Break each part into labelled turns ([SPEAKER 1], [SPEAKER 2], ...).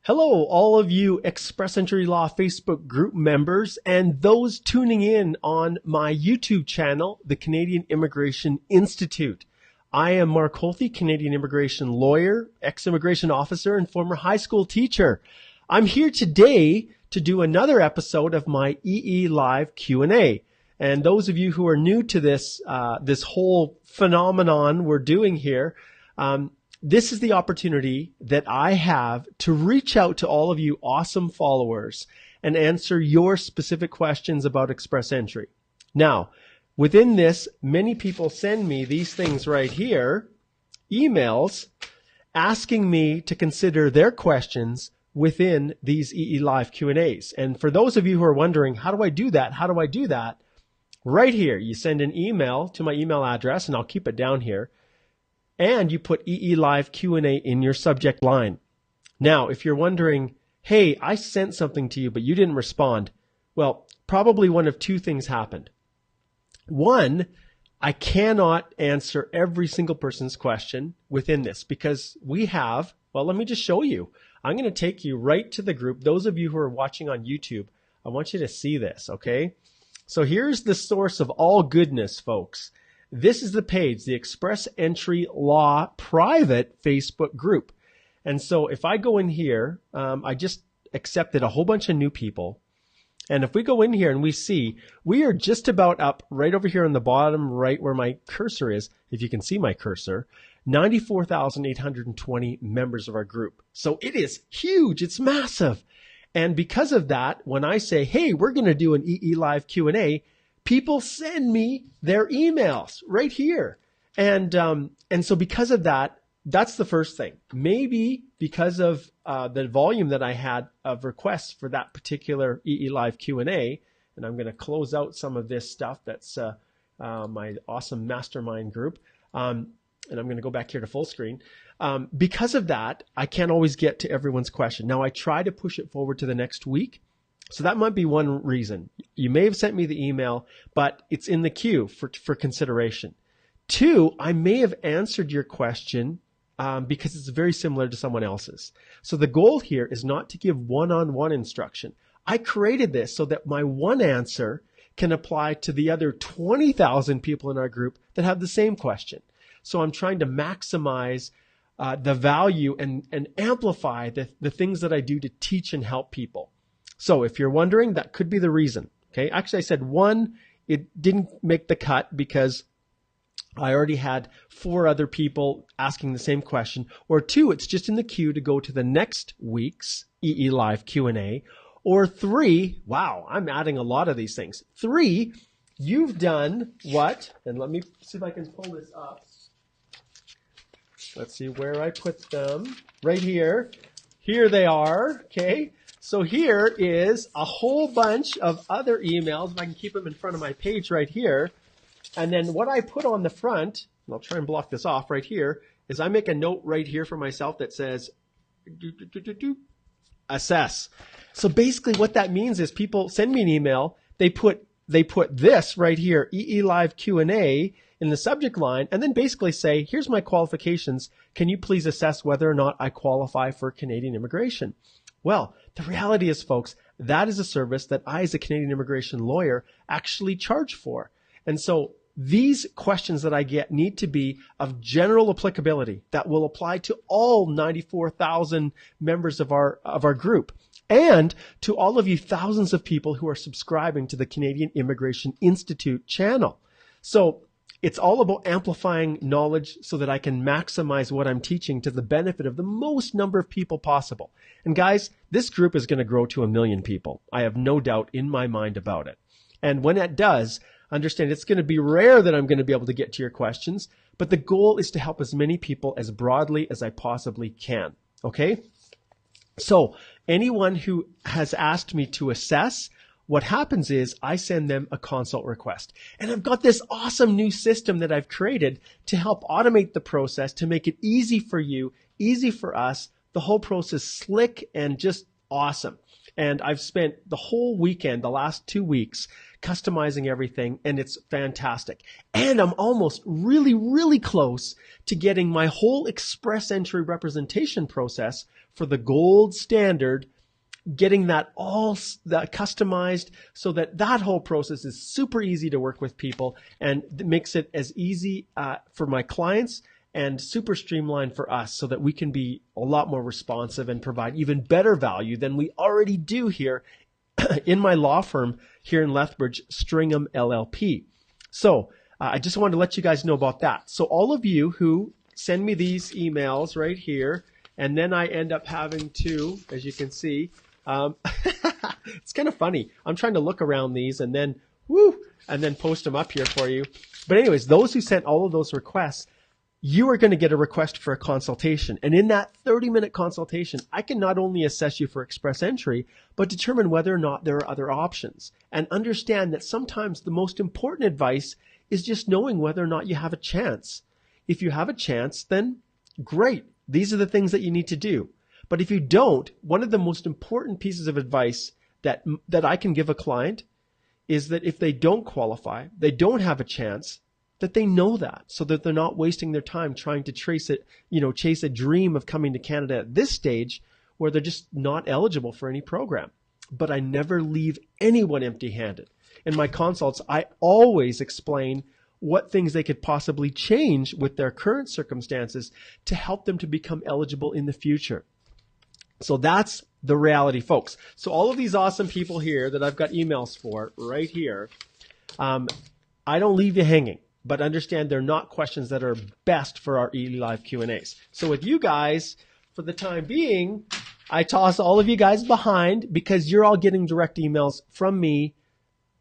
[SPEAKER 1] Hello, all of you Express Entry Law Facebook group members and those tuning in on my YouTube channel, the Canadian Immigration Institute. I am Mark Holthe, Canadian immigration lawyer, ex-immigration officer, and former high school teacher. I'm here today to do another episode of my EE Live Q&A. And those of you who are new to this whole phenomenon we're doing here, this is the opportunity that I have to reach out to all of you awesome followers and answer your specific questions about Express Entry. Now, within this, many people send me these things right here, emails, asking me to consider their questions within these EE Live Q&As. And for those of you who are wondering, how do I do that? How do I do that? Right here, you send an email to my email address, and I'll keep it down here. And you put EE Live Q&A in your subject line. Now, if you're wondering, hey, I sent something to you, but you didn't respond. Well, probably one of two things happened. One, I cannot answer every single person's question within this because we have, well, let me just show you. I'm going to take you right to the group. Those of you who are watching on YouTube, I want you to see this, okay? So here's the source of all goodness, folks. This is the page, the Express Entry Law private Facebook group. And so if I go in here, I just accepted a whole bunch of new people. And if we go in here and we see, we are just about up right over here on the bottom right where my cursor is, if you can see my cursor, 94,820 members of our group. So it is huge. It's massive. And because of that, when I say, hey, we're going to do an EE Live Q&A, people send me their emails right here. And so because of that, that's the first thing. Maybe because of the volume that I had of requests for that particular EE Live Q&A, and I'm going to close out some of this stuff that's my awesome mastermind group, and I'm going to go back here to full screen. Because of that, I can't always get to everyone's question. Now, I try to push it forward to the next week. So that might be one reason. You may have sent me the email, but it's in the queue for consideration. Two, I may have answered your question because it's very similar to someone else's. So the goal here is not to give one-on-one instruction. I created this so that my one answer can apply to the other 20,000 people in our group that have the same question. So I'm trying to maximize the value and amplify the things that I do to teach and help people. So if you're wondering, that could be the reason. Okay. Actually, I said one, it didn't make the cut because I already had 4 other people asking the same question. Or 2, it's just in the queue to go to the next week's EE Live Q&A. Or 3, wow, I'm adding a lot of these things. 3, you've done what? And let me see if I can pull this up. Let's see where I put them. Right here. Here they are. Okay. So here is a whole bunch of other emails. If I can keep them in front of my page right here. And then what I put on the front, and I'll try and block this off right here, is I make a note right here for myself that says, assess. So basically what that means is people send me an email, they put this right here, EE Live Q&A, in the subject line, and then basically say, here's my qualifications. Can you please assess whether or not I qualify for Canadian immigration? Well, the reality is, folks, that is a service that I, as a Canadian immigration lawyer, actually charge for. And so these questions that I get need to be of general applicability that will apply to all 94,000 members of our group and to all of you thousands of people who are subscribing to the Canadian Immigration Institute channel. So it's all about amplifying knowledge so that I can maximize what I'm teaching to the benefit of the most number of people possible. And guys, this group is going to grow to 1 million people. I have no doubt in my mind about it. And when it does, understand it's going to be rare that I'm going to be able to get to your questions, but the goal is to help as many people as broadly as I possibly can. Okay? So anyone who has asked me to assess, what happens is I send them a consult request. And I've got this awesome new system that I've created to help automate the process, to make it easy for you, easy for us, the whole process slick and just awesome. And I've spent the whole weekend, the last 2 weeks, customizing everything, and it's fantastic. And I'm almost really, really close to getting my whole express entry representation process for the gold standard, getting that all that customized so that that whole process is super easy to work with people and makes it as easy for my clients and super streamlined for us so that we can be a lot more responsive and provide even better value than we already do here in my law firm here in Lethbridge, Stringham LLP. So I just wanted to let you guys know about that. So all of you who send me these emails right here, and then I end up having to, as you can see, it's kind of funny. I'm trying to look around these and then post them up here for you. But anyways, those who sent all of those requests, you are going to get a request for a consultation. And in that 30-minute consultation, I can not only assess you for express entry, but determine whether or not there are other options. And understand that sometimes the most important advice is just knowing whether or not you have a chance. If you have a chance, then great. These are the things that you need to do. But if you don't, one of the most important pieces of advice that I can give a client is that if they don't qualify, they don't have a chance, that they know that so that they're not wasting their time trying to chase a dream of coming to Canada at this stage where they're just not eligible for any program. But I never leave anyone empty-handed. In my consults, I always explain what things they could possibly change with their current circumstances to help them to become eligible in the future. So that's the reality, folks. So all of these awesome people here that I've got emails for right here, I don't leave you hanging. But understand they're not questions that are best for our EE Live Q&As. So with you guys, for the time being, I toss all of you guys behind because you're all getting direct emails from me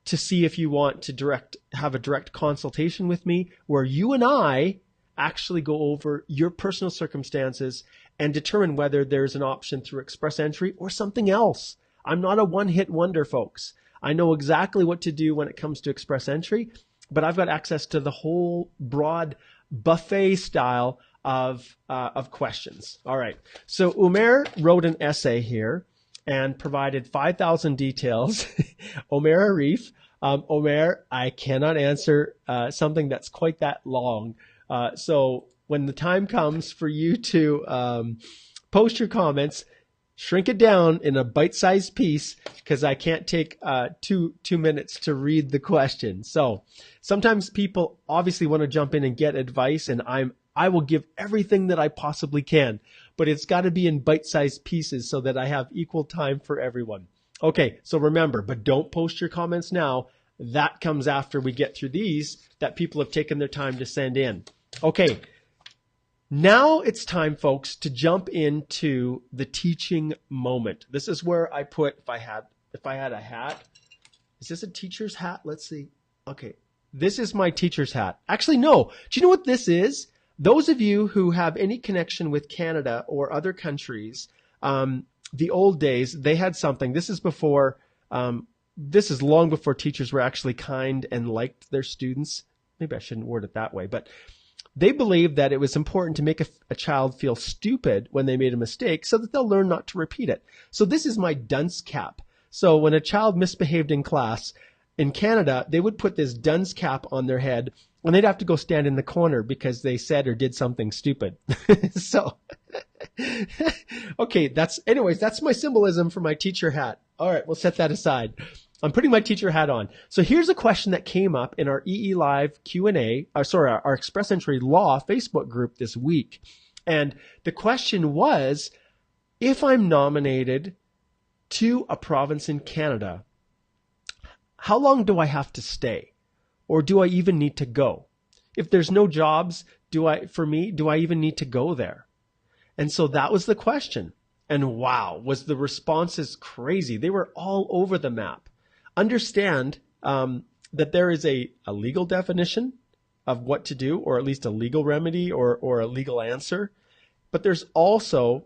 [SPEAKER 1] to see if you want to have a direct consultation with me where you and I actually go over your personal circumstances and determine whether there's an option through express entry or something else. I'm not a one-hit wonder, folks. I know exactly what to do when it comes to express entry, but I've got access to the whole broad buffet style of questions. All right. So Umair wrote an essay here and provided 5,000 details. Omer Arif. Omer, I cannot answer something that's quite that long. So when the time comes for you to post your comments, shrink it down in a bite-sized piece because I can't take two minutes to read the question. So sometimes people obviously want to jump in and get advice, and I will give everything that I possibly can, but it's got to be in bite-sized pieces so that I have equal time for everyone. Okay, so remember, but don't post your comments now. That comes after we get through these that people have taken their time to send in. Okay. Now it's time, folks, to jump into the teaching moment. This is where I put, if I had a hat, is this a teacher's hat? Let's see. Okay. This is my teacher's hat. Actually, no. Do you know what this is? Those of you who have any connection with Canada or other countries, the old days, they had something. This is long before teachers were actually kind and liked their students. Maybe I shouldn't word it that way, but they believed that it was important to make a child feel stupid when they made a mistake so that they'll learn not to repeat it. So this is my dunce cap. So when a child misbehaved in class in Canada, they would put this dunce cap on their head and they'd have to go stand in the corner because they said or did something stupid. So, okay, that's my symbolism for my teacher hat. All right, we'll set that aside. I'm putting my teacher hat on. So here's a question that came up in our EE Live Q&A, our Express Entry Law Facebook group this week. And the question was, if I'm nominated to a province in Canada, how long do I have to stay? Or do I even need to go? If there's no jobs, do I even need to go there? And so that was the question. And wow, was the responses crazy. They were all over the map. Understand that there is a legal definition of what to do, or at least a legal remedy or a legal answer. But there's also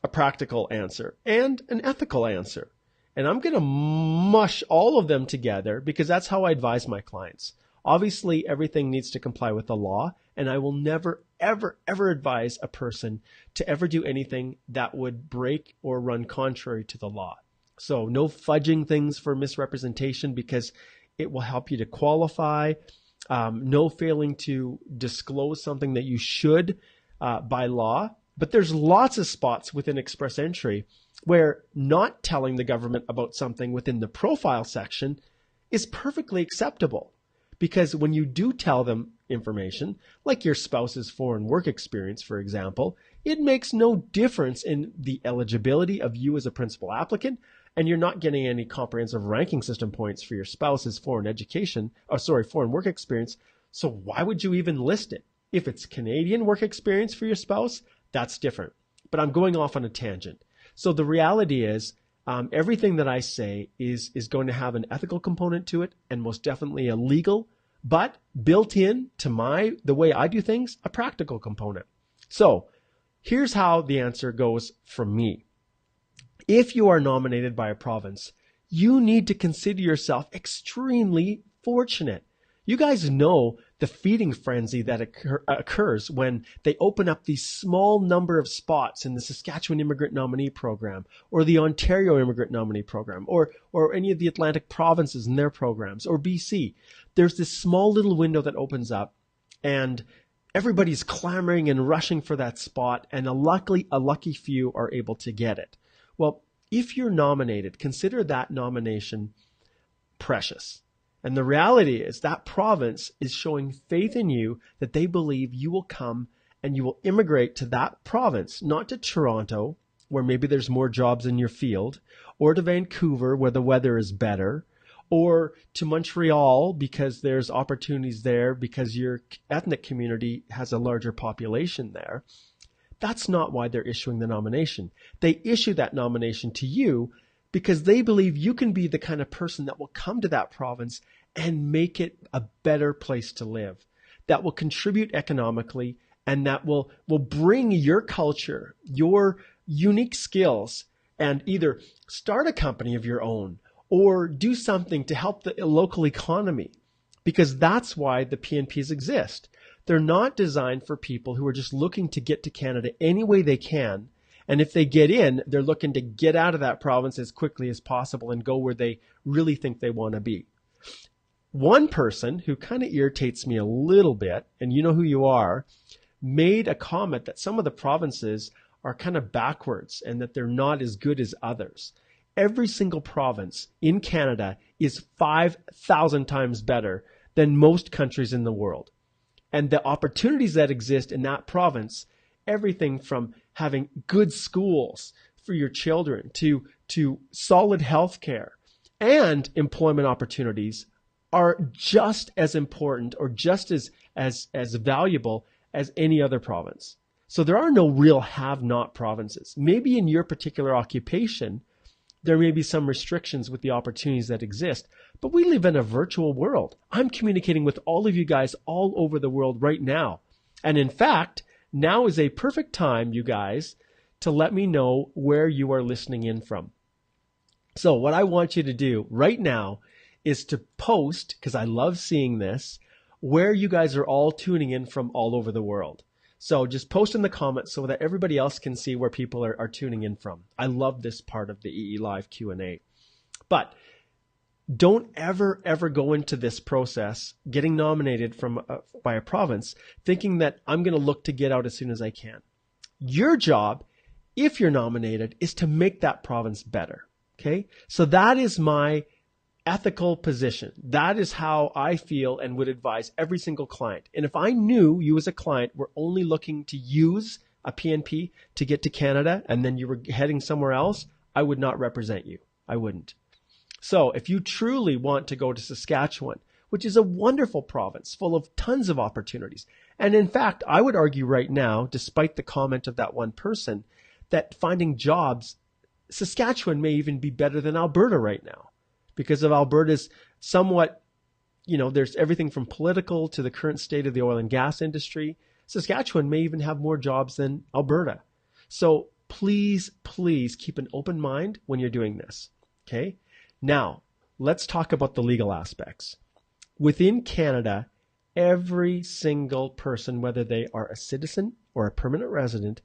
[SPEAKER 1] a practical answer and an ethical answer. And I'm going to mush all of them together because that's how I advise my clients. Obviously, everything needs to comply with the law, and I will never, ever advise a person to ever do anything that would break or run contrary to the law. So no fudging things for misrepresentation, because it will help you to qualify. No failing to disclose something that you should by law. But there's lots of spots within Express Entry where not telling the government about something within the profile section is perfectly acceptable. Because when you do tell them information, like your spouse's foreign work experience, for example, it makes no difference in the eligibility of you as a principal applicant, and you're not getting any comprehensive ranking system points for your spouse's foreign work experience. So why would you even list it? If it's Canadian work experience for your spouse, that's different. But I'm going off on a tangent. So the reality is, everything that I say is going to have an ethical component to it, and most definitely a legal, but built in to the way I do things, a practical component. So here's how the answer goes from me. If you are nominated by a province, you need to consider yourself extremely fortunate. You guys know the feeding frenzy that occurs when they open up these small number of spots in the Saskatchewan Immigrant Nominee Program, or the Ontario Immigrant Nominee Program, or any of the Atlantic provinces and their programs, or BC. There's this small little window that opens up, and everybody's clamoring and rushing for that spot, and a lucky few are able to get it. Well, if you're nominated, consider that nomination precious. And the reality is that province is showing faith in you, that they believe you will come and you will immigrate to that province, not to Toronto, where maybe there's more jobs in your field, or to Vancouver, where the weather is better, or to Montreal because there's opportunities there because your ethnic community has a larger population there. That's not why they're issuing the nomination. They issue that nomination to you because they believe you can be the kind of person that will come to that province and make it a better place to live, that will contribute economically, and that will bring your culture, your unique skills, and either start a company of your own or do something to help the local economy, because that's why the PNPs exist. They're not designed for people who are just looking to get to Canada any way they can. And if they get in, they're looking to get out of that province as quickly as possible and go where they really think they want to be. One person who kind of irritates me a little bit, and you know who you are, made a comment that some of the provinces are kind of backwards and that they're not as good as others. Every single province in Canada is 5,000 times better than most countries in the world. And the opportunities that exist in that province, everything from having good schools for your children to solid health care and employment opportunities, are just as important or just as valuable as any other province. So there are no real have-not provinces. Maybe in your particular occupation, there may be some restrictions with the opportunities that exist, but we live in a virtual world. I'm communicating with all of you guys all over the world right now. And in fact, now is a perfect time, you guys, to let me know where you are listening in from. So what I want you to do right now is to post, because I love seeing this, where you guys are all tuning in from all over the world. So just post in the comments so that everybody else can see where people are tuning in from. I love this part of the EE Live Q&A. But don't ever go into this process, getting nominated by a province, thinking that I'm going to look to get out as soon as I can. Your job, if you're nominated, is to make that province better. Okay? So that is my ethical position. That is how I feel and would advise every single client. And if I knew you as a client were only looking to use a PNP to get to Canada and then you were heading somewhere else, I would not represent you. I wouldn't. So if you truly want to go to Saskatchewan, which is a wonderful province full of tons of opportunities, and in fact, I would argue right now, despite the comment of that one person, that finding jobs, Saskatchewan may even be better than Alberta right now. Because of Alberta's somewhat, there's everything from political to the current state of the oil and gas industry. Saskatchewan may even have more jobs than Alberta. So please keep an open mind when you're doing this. Okay? Now, let's talk about the legal aspects. Within Canada, every single person, whether they are a citizen or a permanent resident,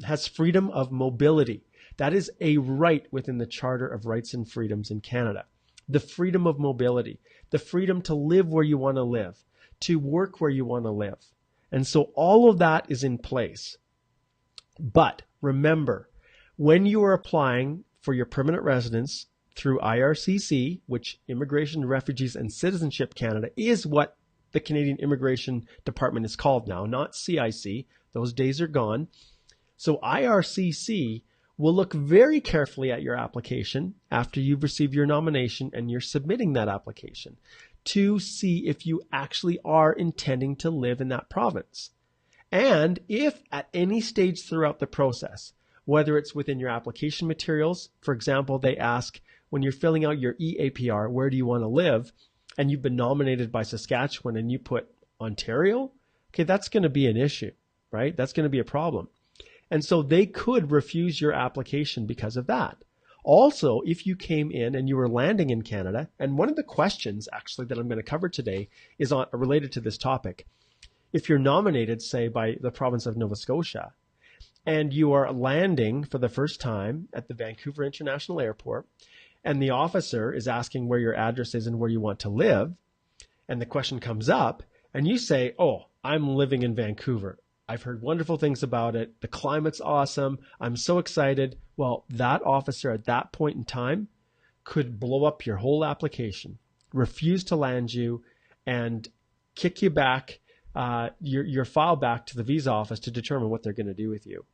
[SPEAKER 1] has freedom of mobility. That is a right within the Charter of Rights and Freedoms in Canada. The freedom of mobility, the freedom to live where you want to live, to work where you want to live. And so all of that is in place. But remember, when you are applying for your permanent residence through IRCC, which Immigration, Refugees and Citizenship Canada is what the Canadian Immigration Department is called now, not CIC. Those days are gone. So IRCC will look very carefully at your application after you've received your nomination and you're submitting that application to see if you actually are intending to live in that province. And if at any stage throughout the process, whether it's within your application materials, for example, they ask when you're filling out your EAPR, where do you want to live? And you've been nominated by Saskatchewan and you put Ontario, okay, that's going to be an issue, right? That's going to be a problem. And so they could refuse your application because of that. Also, if you came in and you were landing in Canada, and one of the questions actually that I'm going to cover today is related to this topic. If you're nominated, say, by the province of Nova Scotia, and you are landing for the first time at the Vancouver International Airport, and the officer is asking where your address is and where you want to live, and the question comes up, and you say, oh, I'm living in Vancouver. I've heard wonderful things about it. The climate's awesome. I'm so excited. Well, that officer at that point in time could blow up your whole application, refuse to land you, and kick you back, your file back to the visa office to determine what they're going to do with you.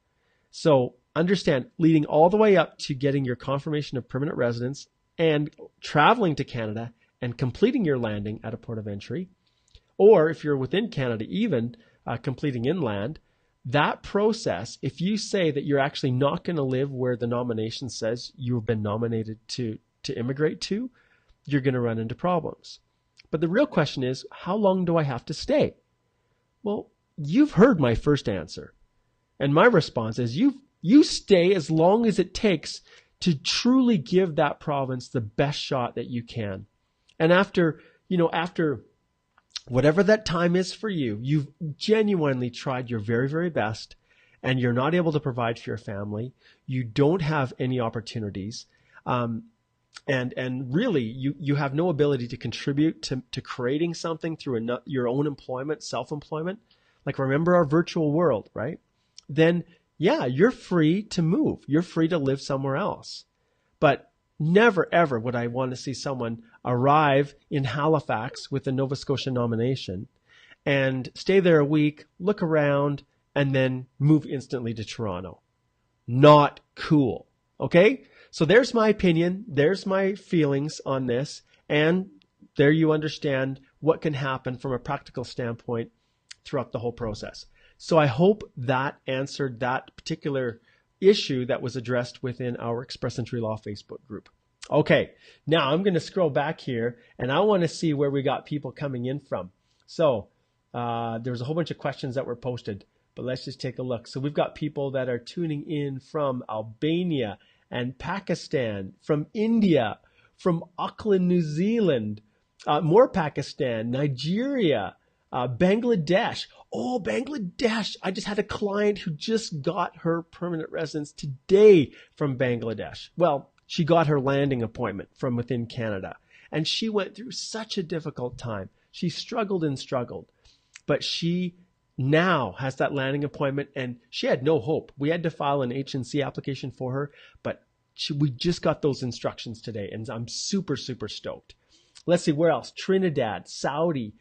[SPEAKER 1] So understand, leading all the way up to getting your confirmation of permanent residence and traveling to Canada and completing your landing at a port of entry, or if you're within Canada even, completing inland, that process, if you say that you're actually not going to live where the nomination says you've been nominated to immigrate to, you're going to run into problems. But the real question is, how long do I have to stay? Well, you've heard my first answer. And my response is you stay as long as it takes to truly give that province the best shot that you can. And after whatever that time is for you, you've genuinely tried your very, very best, and you're not able to provide for your family. You don't have any opportunities. And really, you have no ability to contribute to creating something through your own employment, self-employment. Like, remember our virtual world, right? Then, yeah, you're free to move. You're free to live somewhere else. But never, ever would I want to see someone arrive in Halifax with a Nova Scotia nomination and stay there a week, look around, and then move instantly to Toronto. Not cool. Okay? So there's my opinion. There's my feelings on this. And there you understand what can happen from a practical standpoint throughout the whole process. So I hope that answered that particular issue that was addressed within our Express Entry Law Facebook group. Okay, now I'm going to scroll back here, and I want to see where we got people coming in from. So there's a whole bunch of questions that were posted, but let's just take a look. So we've got people that are tuning in from Albania and Pakistan, from India, from Auckland, New Zealand, more Pakistan, Nigeria, Bangladesh. Oh, Bangladesh. I just had a client who just got her permanent residence today from Bangladesh. Well, she got her landing appointment from within Canada, and she went through such a difficult time. She struggled and struggled, but she now has that landing appointment, and she had no hope. We had to file an H&C application for her, but we just got those instructions today, and I'm super, super stoked. Let's see, where else? Trinidad, Saudi,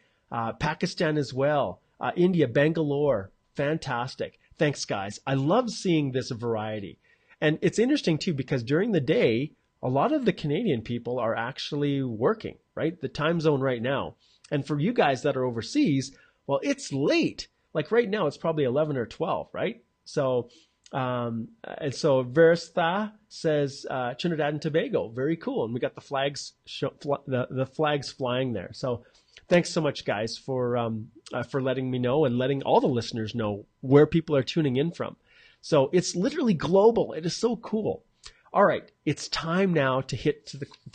[SPEAKER 1] Pakistan as well, India, Bangalore. Fantastic. Thanks, guys. I love seeing this variety. And it's interesting, too, because during the day, a lot of the Canadian people are actually working, right? The time zone right now. And for you guys that are overseas, well, it's late. Like right now, it's probably 11 or 12, right? So, and so Versta says Trinidad and Tobago. Very cool. And we got the flags, the flags flying there. So thanks so much, guys, for letting me know and letting all the listeners know where people are tuning in from. So it's literally global. It is so cool. All right, it's time now to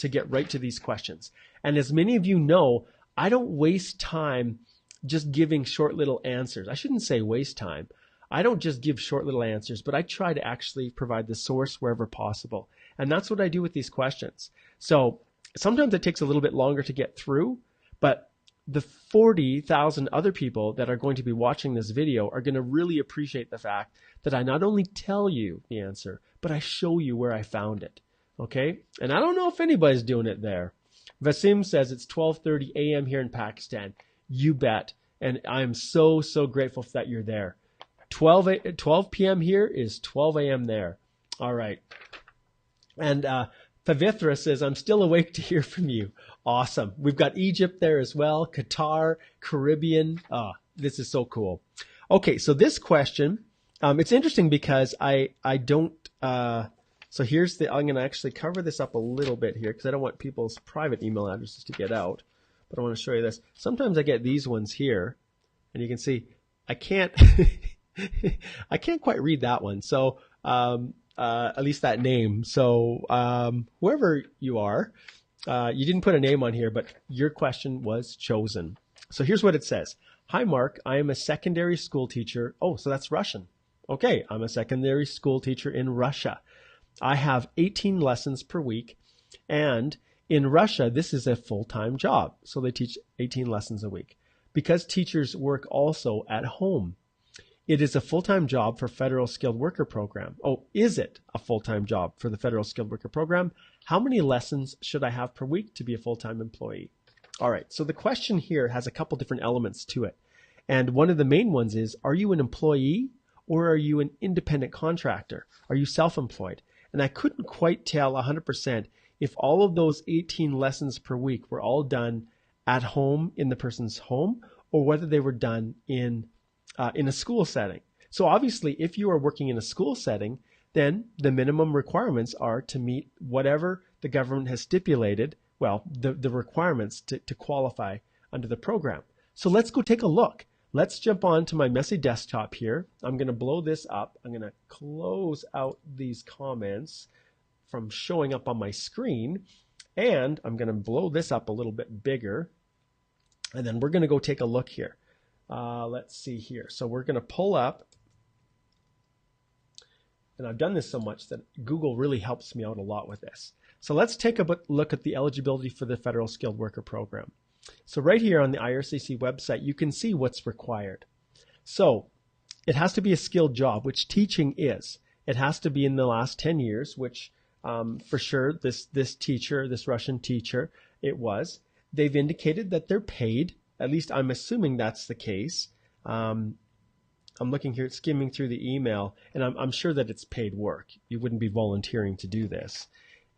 [SPEAKER 1] get right to these questions. And as many of you know, I don't waste time just giving short little answers. I shouldn't say waste time. I don't just give short little answers, but I try to actually provide the source wherever possible. And that's what I do with these questions. So sometimes it takes a little bit longer to get through, but the 40,000 other people that are going to be watching this video are going to really appreciate the fact that I not only tell you the answer, but I show you where I found it. Okay? And I don't know if anybody's doing it there. Vasim says it's 12:30 a.m. here in Pakistan. You bet. And I'm so, so grateful that you're there. 12 p.m. here is 12 a.m. there. All right. And Pavithra says, I'm still awake to hear from you. Awesome. We've got Egypt there as well, Qatar, Caribbean. This is so cool. Okay, so this question, it's interesting because I don't, so here's I'm going to actually cover this up a little bit here because I don't want people's private email addresses to get out. But I want to show you this. Sometimes I get these ones here, and you can see I can't, I can't quite read that one. So, at least that name. So whoever you are, you didn't put a name on here, but your question was chosen. So here's what it says. Hi, Mark. I am a secondary school teacher. Oh, so that's Russian. Okay, I'm a secondary school teacher in Russia. I have 18 lessons per week, and in Russia, this is a full-time job. So they teach 18 lessons a week. Because teachers work also at home, it is a full-time job for Federal Skilled Worker Program. Oh, is it a full-time job for the Federal Skilled Worker Program? How many lessons should I have per week to be a full-time employee? All right, so the question here has a couple different elements to it. And one of the main ones is, are you an employee or are you an independent contractor? Are you self-employed? And I couldn't quite tell 100% if all of those 18 lessons per week were all done at home in the person's home or whether they were done in a school setting. So obviously, if you are working in a school setting, then the minimum requirements are to meet whatever the government has stipulated, well, the requirements to qualify under the program. So let's go take a look. Let's jump on to my messy desktop here. I'm going to blow this up. I'm going to close out these comments from showing up on my screen. And I'm going to blow this up a little bit bigger. And then we're going to go take a look here. Let's see here. So we're going to pull up. And I've done this so much that Google really helps me out a lot with this. So let's take a look at the eligibility for the Federal Skilled Worker Program. So right here on the IRCC website, you can see what's required. So it has to be a skilled job, which teaching is. It has to be in the last 10 years, which for sure this teacher, this Russian teacher, it was. They've indicated that they're paid. At least I'm assuming that's the case. I'm looking here, skimming through the email, and I'm sure that it's paid work. You wouldn't be volunteering to do this.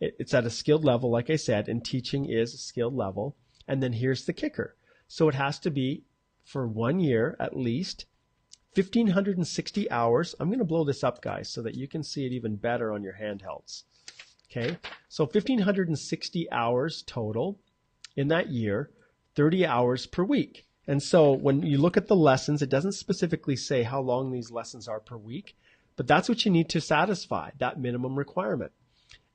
[SPEAKER 1] It's at a skilled level, like I said, and teaching is a skilled level. And then here's the kicker. So it has to be for 1 year at least, 1,560 hours. I'm going to blow this up, guys, so that you can see it even better on your handhelds. Okay, so 1,560 hours total in that year, 30 hours per week. And so when you look at the lessons, it doesn't specifically say how long these lessons are per week, but that's what you need to satisfy, that minimum requirement.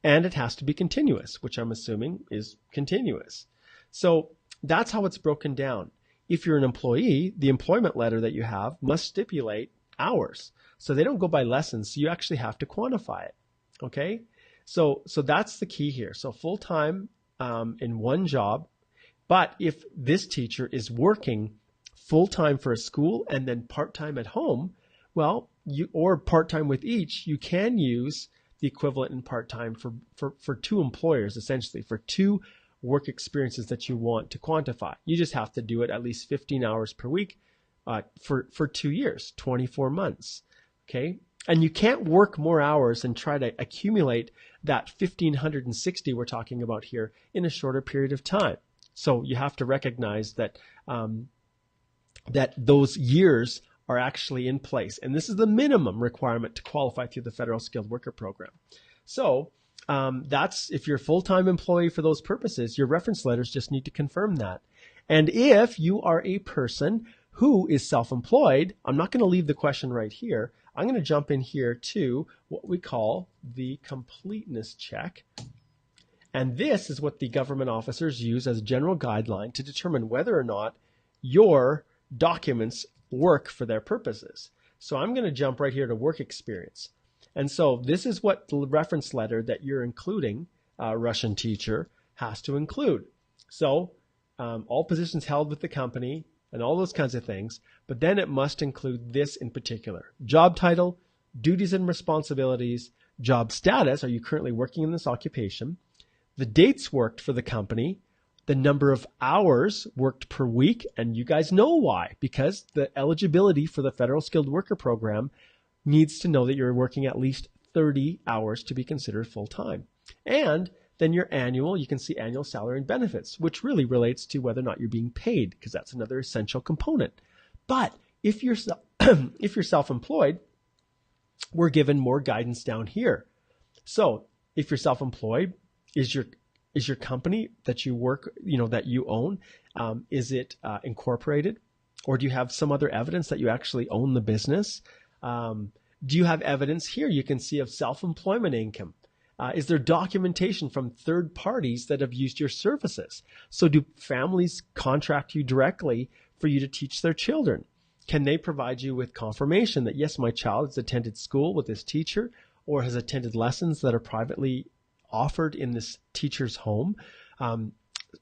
[SPEAKER 1] And it has to be continuous, which I'm assuming is continuous. So that's how it's broken down. If you're an employee, the employment letter that you have must stipulate hours. So they don't go by lessons, so you actually have to quantify it. Okay? So that's the key here. So full-time in one job. But if this teacher is working full-time for a school and then part-time at home, well, or part-time with each, you can use the equivalent in part-time for two employers, essentially, for two work experiences that you want to quantify. You just have to do it at least 15 hours per week for 2 years, 24 months. Okay? And you can't work more hours and try to accumulate that 1,560 we're talking about here in a shorter period of time. So you have to recognize that that those years are actually in place. And this is the minimum requirement to qualify through the Federal Skilled Worker Program. So that's, if you're a full-time employee for those purposes, your reference letters just need to confirm that. And if you are a person who is self-employed, I'm not going to leave the question right here. I'm going to jump in here to what we call the completeness check. And this is what the government officers use as a general guideline to determine whether or not your documents work for their purposes. So I'm going to jump right here to work experience. And so this is what the reference letter that you're including, Russian teacher, has to include. So all positions held with the company and all those kinds of things, but then it must include this in particular: job title, duties and responsibilities, job status, are you currently working in this occupation, the dates worked for the company, the number of hours worked per week, and you guys know why, because the eligibility for the Federal Skilled Worker Program needs to know that you're working at least 30 hours to be considered full-time. And then your annual, you can see annual salary and benefits, which really relates to whether or not you're being paid, because that's another essential component. But if you're if you're self-employed, we're given more guidance down here. So if you're self-employed, is your company that you work, that you own, is it incorporated? Or do you have some other evidence that you actually own the business? Do you have evidence here you can see of self-employment income? Is there documentation from third parties that have used your services? So do families contract you directly for you to teach their children? Can they provide you with confirmation that, yes, my child has attended school with this teacher or has attended lessons that are privately offered in this teacher's home,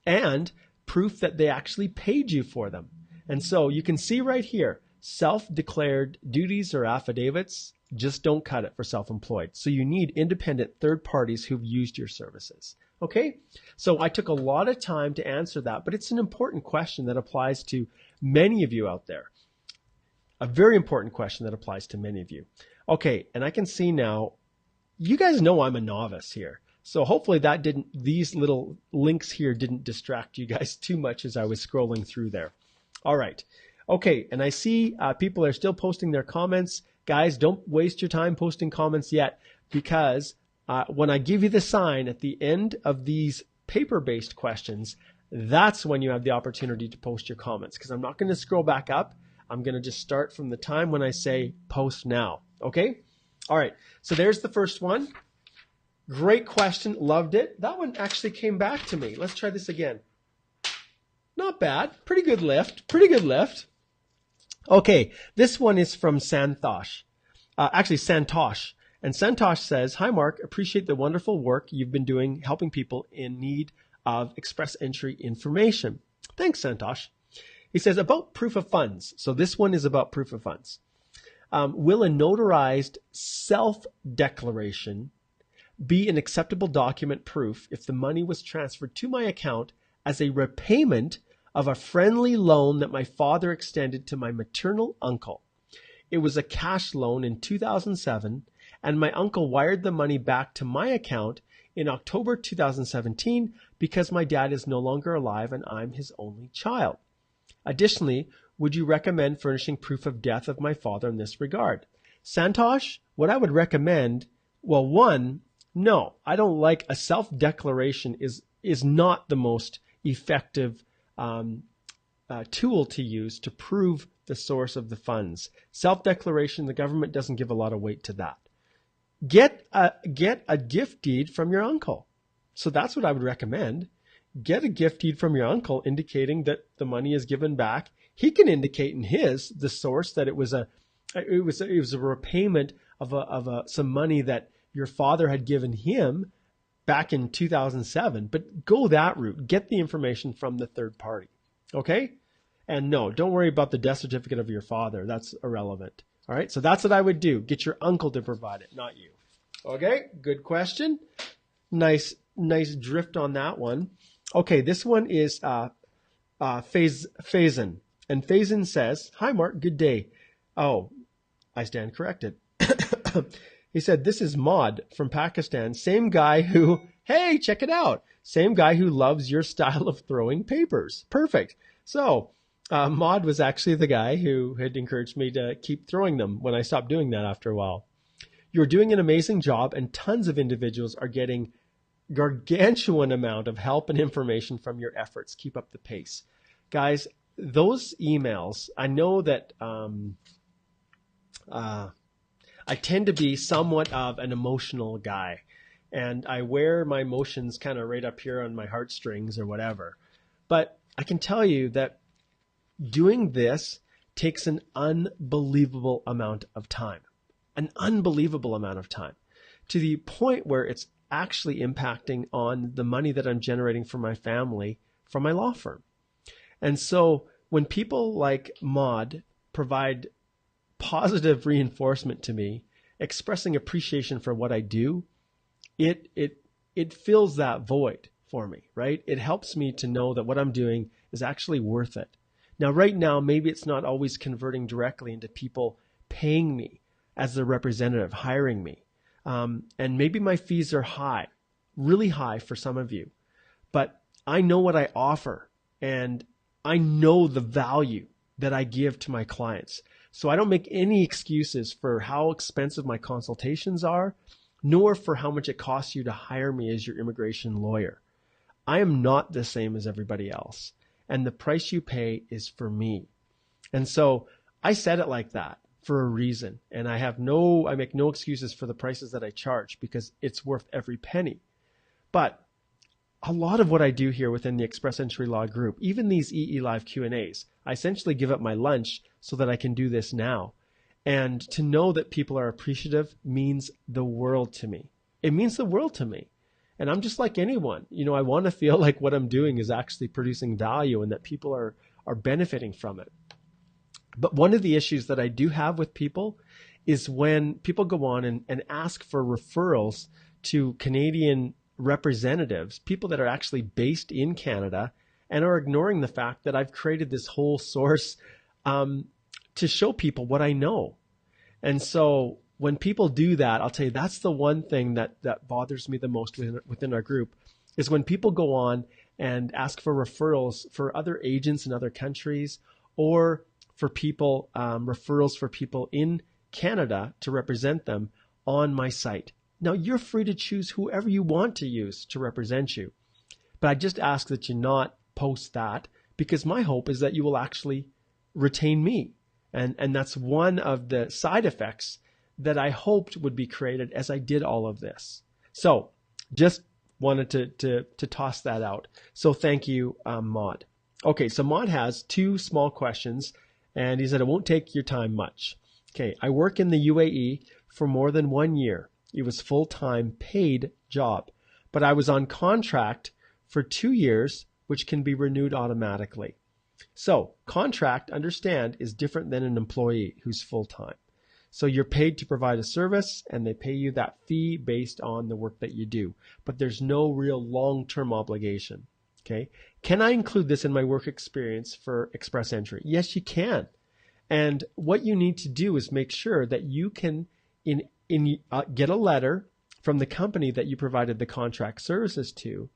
[SPEAKER 1] and proof that they actually paid you for them? And so you can see right here, self-declared duties or affidavits just don't cut it for self-employed. So you need independent third parties who've used your services. Okay? So I took a lot of time to answer that, but it's an important question that applies to many of you out there. A very important question that applies to many of you. Okay, and I can see now, you guys know I'm a novice here. So hopefully these little links here didn't distract you guys too much as I was scrolling through there. All right. Okay, and I see people are still posting their comments. Guys, don't waste your time posting comments yet, because when I give you the sign at the end of these paper-based questions, that's when you have the opportunity to post your comments, because I'm not going to scroll back up. I'm going to just start from the time when I say post now. Okay? All right. So there's the first one. Great question. Loved it. That one actually came back to me. Let's try this again. Not bad. Pretty good lift. Pretty good lift. Okay. This one is from Santosh. Santosh. And Santosh says, "Hi, Mark. Appreciate the wonderful work you've been doing helping people in need of express entry information." Thanks, Santosh. He says, about proof of funds. So this one is about proof of funds. Will a notarized self-declaration be an acceptable document proof if the money was transferred to my account as a repayment of a friendly loan that my father extended to my maternal uncle? It was a cash loan in 2007, and my uncle wired the money back to my account in October 2017 because my dad is no longer alive and I'm his only child. Additionally, would you recommend furnishing proof of death of my father in this regard? Santosh, what I would recommend, well, one, no, I don't like a self-declaration is not the most effective tool to use to prove the source of the funds. Self-declaration, the government doesn't give a lot of weight to that. Get a gift deed from your uncle. So that's what I would recommend. Get a gift deed from your uncle indicating that the money is given back. He can indicate in the source that it was a repayment of some money that your father had given him back in 2007. But go that route. Get the information from the third party. Okay? And no, don't worry about the death certificate of your father. That's irrelevant. All right? So that's what I would do. Get your uncle to provide it, not you. Okay? Good question. Nice drift on that one. Okay, this one is Faison. And Faison says, "Hi, Mark. Good day." Oh, I stand corrected. He said, "This is Maud from Pakistan. Same guy who, hey, check it out. Same guy who loves your style of throwing papers." Perfect. So Maud was actually the guy who had encouraged me to keep throwing them when I stopped doing that after a while. "You're doing an amazing job, and tons of individuals are getting gargantuan amount of help and information from your efforts. Keep up the pace." Guys, those emails, I know that I tend to be somewhat of an emotional guy, and I wear my emotions kind of right up here on my heartstrings or whatever. But I can tell you that doing this takes an unbelievable amount of time, to the point where it's actually impacting on the money that I'm generating for my family from my law firm. And so when people like Maud provide positive reinforcement to me, expressing appreciation for what I do, it fills that void for me, right? It helps me to know that what I'm doing is actually worth it. Now, right now, maybe it's not always converting directly into people paying me as their representative, hiring me. And maybe my fees are high, really high for some of you, but I know what I offer and I know the value that I give to my clients. So I don't make any excuses for how expensive my consultations are, nor for how much it costs you to hire me as your immigration lawyer. I am not the same as everybody else, and the price you pay is for me. And so I said it like that for a reason, and I make no excuses for the prices that I charge because it's worth every penny. But a lot of what I do here within the Express Entry Law group, even these EE Live Q&As, I essentially give up my lunch so that I can do this now. And to know that people are appreciative means the world to me. It means the world to me. And I'm just like anyone. I want to feel like what I'm doing is actually producing value and that people are benefiting from it. But one of the issues that I do have with people is when people go on and ask for referrals to Canadian representatives, people that are actually based in Canada, and are ignoring the fact that I've created this whole source to show people what I know. And so when people do that, I'll tell you, that's the one thing that bothers me the most within our group, is when people go on and ask for referrals for other agents in other countries, or for people, referrals for people in Canada to represent them on my site. Now, you're free to choose whoever you want to use to represent you. But I just ask that you not post that, because my hope is that you will actually retain me. And that's one of the side effects that I hoped would be created as I did all of this. So just wanted to toss that out. So thank you, Maud. Okay, so Maud has two small questions, and he said, it won't take your time much. Okay, I work in the UAE for more than 1 year. It was full-time paid job, but I was on contract for 2 years, which can be renewed automatically. So contract, understand, is different than an employee who's full-time. So you're paid to provide a service, and they pay you that fee based on the work that you do, but there's no real long-term obligation. Okay. Can I include this in my work experience for Express Entry? Yes, you can. And what you need to do is make sure that you can get a letter from the company that you provided the contract services to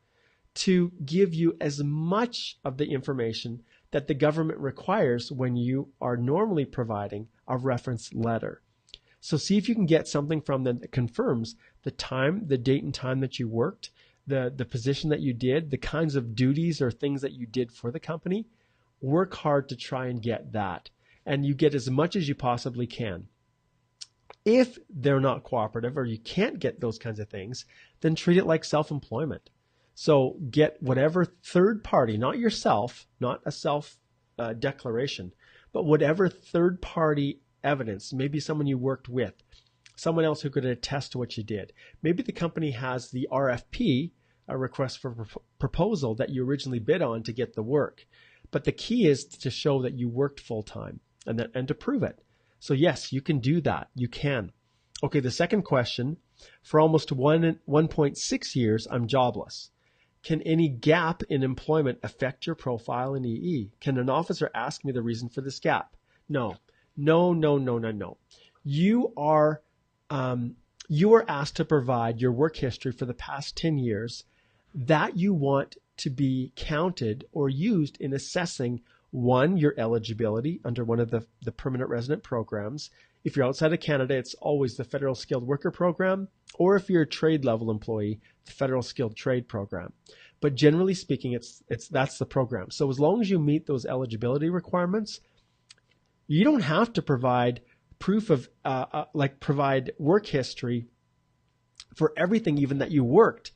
[SPEAKER 1] give you as much of the information that the government requires when you are normally providing a reference letter. So see if you can get something from them that confirms the time, the date and time that you worked, the position that you did, the kinds of duties or things that you did for the company. Work hard to try and get that. And you get as much as you possibly can. If they're not cooperative or you can't get those kinds of things, then treat it like self-employment. So get whatever third party, not yourself, not a self-declaration, but whatever third party evidence, maybe someone you worked with, someone else who could attest to what you did. Maybe the company has the RFP, a request for proposal, that you originally bid on to get the work. But the key is to show that you worked full-time and to prove it. So yes, you can do that. You can. Okay, the second question, for almost 1.6 years, I'm jobless. Can any gap in employment affect your profile in EE? Can an officer ask me the reason for this gap? No. You are asked to provide your work history for the past 10 years that you want to be counted or used in assessing, one, your eligibility under one of the permanent resident programs. If you're outside of Canada, it's always the Federal Skilled Worker Program, or if you're a trade level employee, the Federal Skilled Trade Program. But generally speaking, that's the program. So as long as you meet those eligibility requirements, you don't have to provide proof of provide work history for everything even that you worked.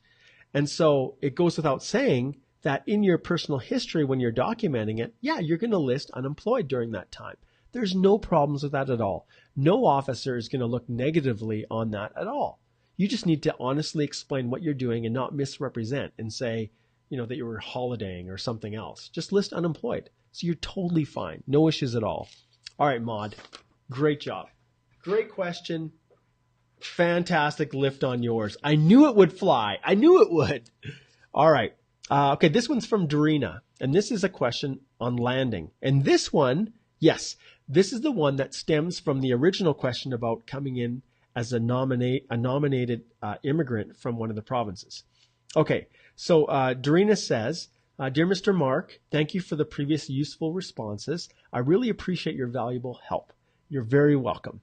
[SPEAKER 1] And so it goes without saying that in your personal history, when you're documenting it, yeah, you're going to list unemployed during that time. There's no problems with that at all. No officer is going to look negatively on that at all. You just need to honestly explain what you're doing and not misrepresent and say, that you were holidaying or something else. Just list unemployed. So you're totally fine. No issues at all. All right, Maud. Great job. Great question. Fantastic lift on yours. I knew it would fly. I knew it would. All right. Okay, this one's from Dorina, and this is a question on landing. And this one, yes, this is the one that stems from the original question about coming in as a nominated immigrant from one of the provinces. Okay, so Dorina says, Dear Mr. Mark, thank you for the previous useful responses. I really appreciate your valuable help. You're very welcome.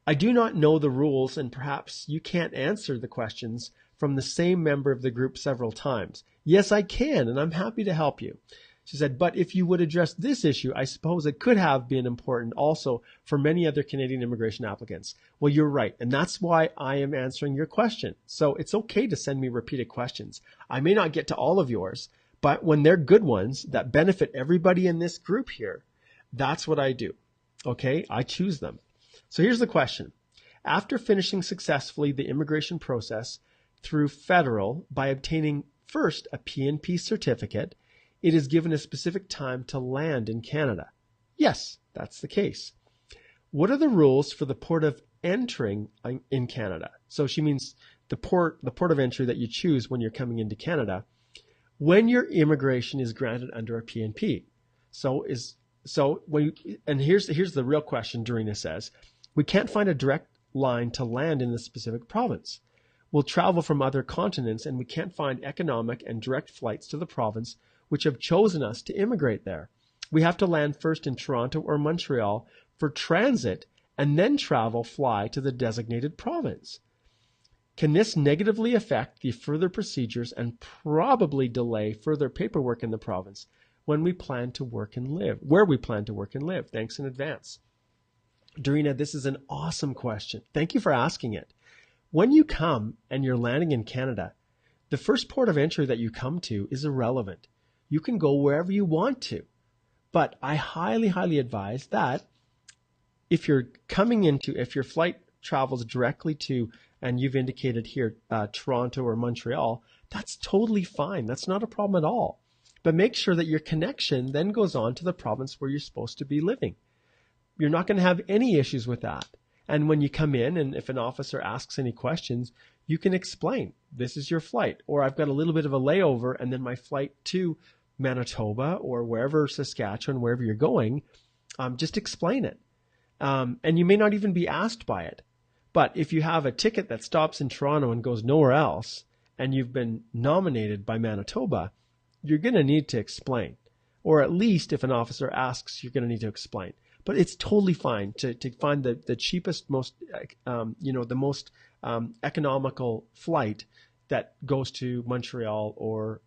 [SPEAKER 1] I do not know the rules, and perhaps you can't answer the questions from the same member of the group several times. Yes, I can, and I'm happy to help you. She said, but if you would address this issue, I suppose it could have been important also for many other Canadian immigration applicants. Well, you're right, and that's why I am answering your question. So it's okay to send me repeated questions. I may not get to all of yours, but when they're good ones that benefit everybody in this group here, that's what I do. Okay, I choose them. So here's the question. After finishing successfully the immigration process through federal by obtaining first a PNP certificate, it is given a specific time to land in Canada. Yes, that's the case. What are the rules for the port of entering in Canada? So she means the port of entry that you choose when you're coming into Canada when your immigration is granted under a PNP. Here's the real question. Dorina says, we can't find a direct line to land in the specific province. We'll travel from other continents and we can't find economic and direct flights to the province which have chosen us to immigrate there. We have to land first in Toronto or Montreal for transit and then fly to the designated province. Can this negatively affect the further procedures and probably delay further paperwork in the province when we plan to work and live, where we plan to work and live? Thanks in advance. Dorina, this is an awesome question. Thank you for asking it. When you come and you're landing in Canada, the first port of entry that you come to is irrelevant. You can go wherever you want to. But I highly, highly advise that if your flight travels directly to, and you've indicated here, Toronto or Montreal, that's totally fine. That's not a problem at all. But make sure that your connection then goes on to the province where you're supposed to be living. You're not going to have any issues with that. And when you come in, and if an officer asks any questions, you can explain, this is your flight, or I've got a little bit of a layover, and then my flight to Manitoba or wherever, Saskatchewan, wherever you're going, just explain it. And you may not even be asked by it. But if you have a ticket that stops in Toronto and goes nowhere else, and you've been nominated by Manitoba, you're going to need to explain. Or at least if an officer asks, you're going to need to explain. But it's totally fine to find the cheapest, most, the most economical flight that goes to Montreal or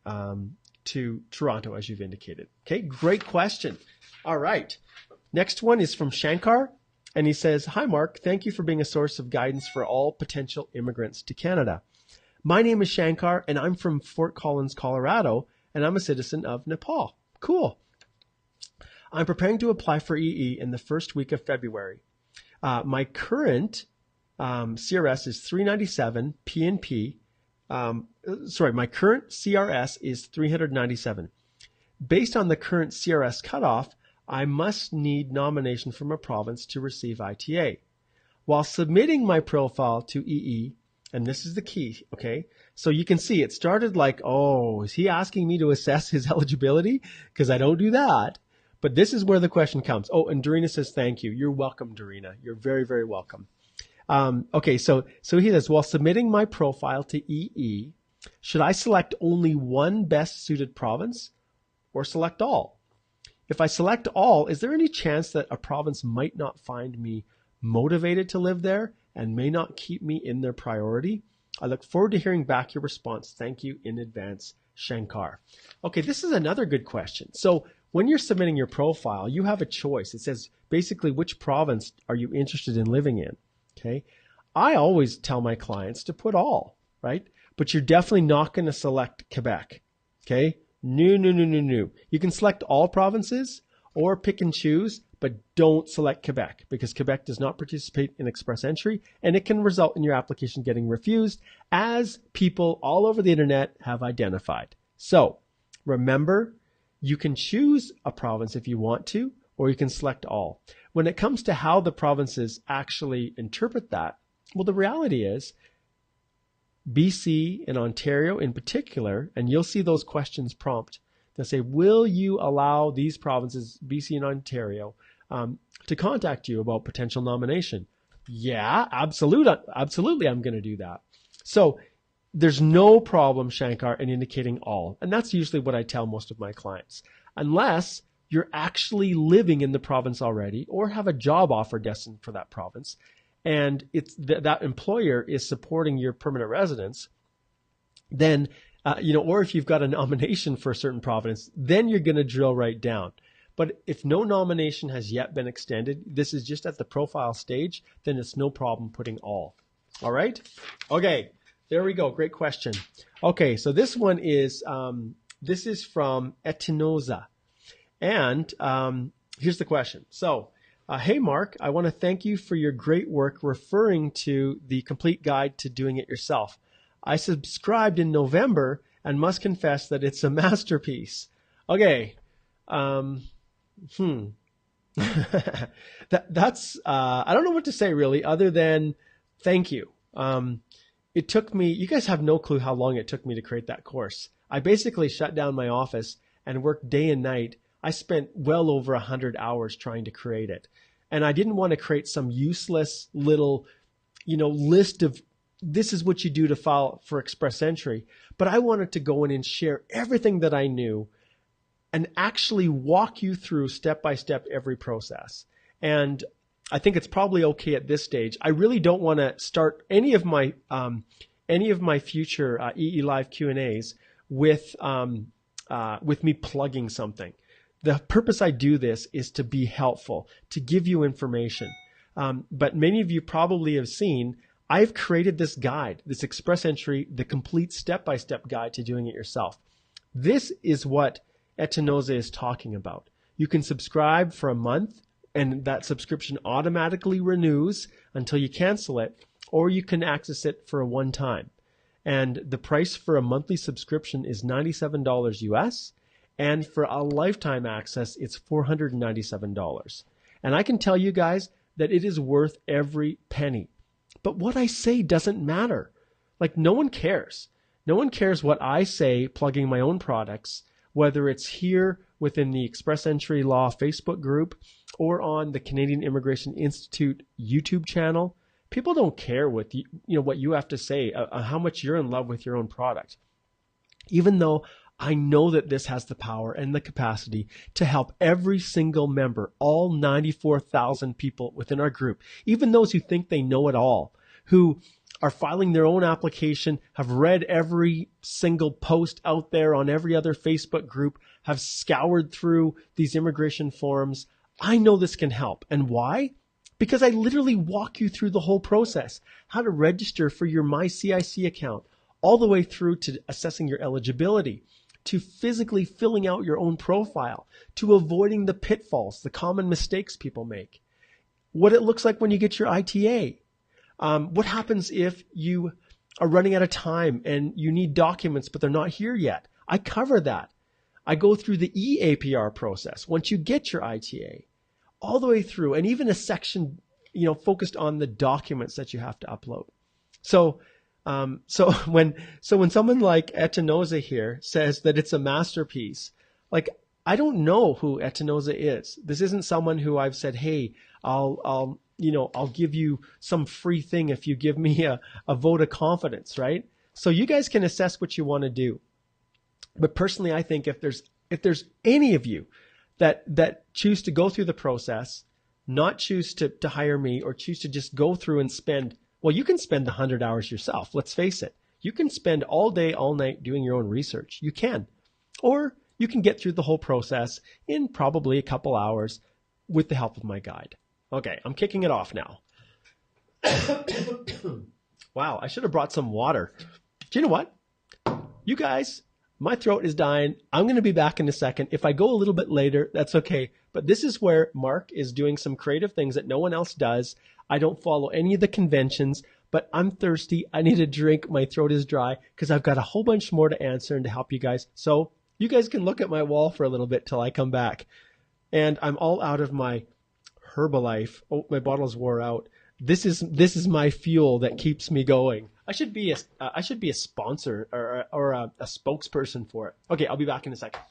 [SPEAKER 1] to Toronto, as you've indicated. Okay, great question. All right. Next one is from Shankar, and he says, Hi, Mark. Thank you for being a source of guidance for all potential immigrants to Canada. My name is Shankar, and I'm from Fort Collins, Colorado, and I'm a citizen of Nepal. Cool. I'm preparing to apply for EE in the first week of February. My current CRS is 397 PNP. My current CRS is 397. Based on the current CRS cutoff, I must need nomination from a province to receive ITA. While submitting my profile to EE, and this is the key, okay? So you can see it started like, oh, is he asking me to assess his eligibility? Because I don't do that. But this is where the question comes. Oh, and Dorina says, thank you. You're welcome, Dorina. You're very, very welcome. Okay, so he says, while submitting my profile to EE, should I select only one best suited province or select all? If I select all, is there any chance that a province might not find me motivated to live there and may not keep me in their priority? I look forward to hearing back your response. Thank you in advance, Shankar. Okay, this is another good question. So when you're submitting your profile, you have a choice. It says basically which province are you interested in living in, okay? I always tell my clients to put all, right? But you're definitely not going to select Quebec, okay? No, no, no, no, no. You can select all provinces or pick and choose, but don't select Quebec because Quebec does not participate in express entry and it can result in your application getting refused as people all over the internet have identified. So remember, you can choose a province if you want to, or you can select all. When it comes to how the provinces actually interpret that, well, the reality is BC and Ontario in particular, and you'll see those questions prompt. They'll say, will you allow these provinces, BC and Ontario, to contact you about potential nomination? Yeah, absolutely, I'm going to do that. So there's no problem, Shankar, in indicating all. And that's usually what I tell most of my clients. Unless you're actually living in the province already or have a job offer destined for that province, and it's that employer is supporting your permanent residence, then, or if you've got a nomination for a certain province, then you're going to drill right down. But if no nomination has yet been extended, this is just at the profile stage, then it's no problem putting all. All right? Okay, there we go. Great question. Okay, so this one is, this is from Etinoza. And here's the question. So, hey, Mark, I want to thank you for your great work referring to the complete guide to doing it yourself. I subscribed in November and must confess that it's a masterpiece. Okay. That's I don't know what to say really other than thank you. It took me, you guys have no clue how long it took me to create that course. I basically shut down my office and worked day and night. I spent well over 100 hours trying to create it. And I didn't want to create some useless little, list of this is what you do to file for express entry. But I wanted to go in and share everything that I knew and actually walk you through step by step every process. And I think it's probably okay at this stage. I really don't want to start any of my future EE Live Q&As with me plugging something. The purpose I do this is to be helpful, to give you information. But many of you probably have seen, I've created this guide, this express entry, the complete step-by-step guide to doing it yourself. This is what Etinoza is talking about. You can subscribe for a month and that subscription automatically renews until you cancel it, or you can access it for a one-time. And the price for a monthly subscription is $97 US. And for a lifetime access, it's $497. And I can tell you guys that it is worth every penny. But what I say doesn't matter. Like, no one cares. No one cares what I say plugging my own products, whether it's here within the Express Entry Law Facebook group or on the Canadian Immigration Institute YouTube channel. People don't care what you have to say, how much you're in love with your own product. Even though I know that this has the power and the capacity to help every single member, all 94,000 people within our group, even those who think they know it all, who are filing their own application, have read every single post out there on every other Facebook group, have scoured through these immigration forms. I know this can help. And why? Because I literally walk you through the whole process, how to register for your MyCIC account, all the way through to assessing your eligibility, to physically filling out your own profile, to avoiding the pitfalls, the common mistakes people make, what it looks like when you get your ITA, what happens if you are running out of time and you need documents but they're not here yet. I cover that. I go through the EAPR process once you get your ITA, all the way through, and even a section focused on the documents that you have to upload. So when someone like Etinoza here says that it's a masterpiece, like, I don't know who Etinoza is. This isn't someone who I've said, hey, I'll give you some free thing if you give me a vote of confidence, right? So you guys can assess what you want to do. But personally, I think if there's any of you that choose to go through the process, not choose to hire me, or choose to just go through and spend, well, you can spend the 100 hours yourself. Let's face it. You can spend all day, all night doing your own research. You can. Or you can get through the whole process in probably a couple hours with the help of my guide. Okay, I'm kicking it off now. Wow, I should have brought some water. Do you know what? You guys my throat is dying. I'm going to be back in a second. If I go a little bit later, that's okay. But this is where Mark is doing some creative things that no one else does. I don't follow any of the conventions, but I'm thirsty. I need a drink. My throat is dry because I've got a whole bunch more to answer and to help you guys. So you guys can look at my wall for a little bit till I come back. And I'm all out of my Herbalife. Oh, my bottle's wore out. This is my fuel that keeps me going. I should be a sponsor or a spokesperson for it. Okay, I'll be back in a second.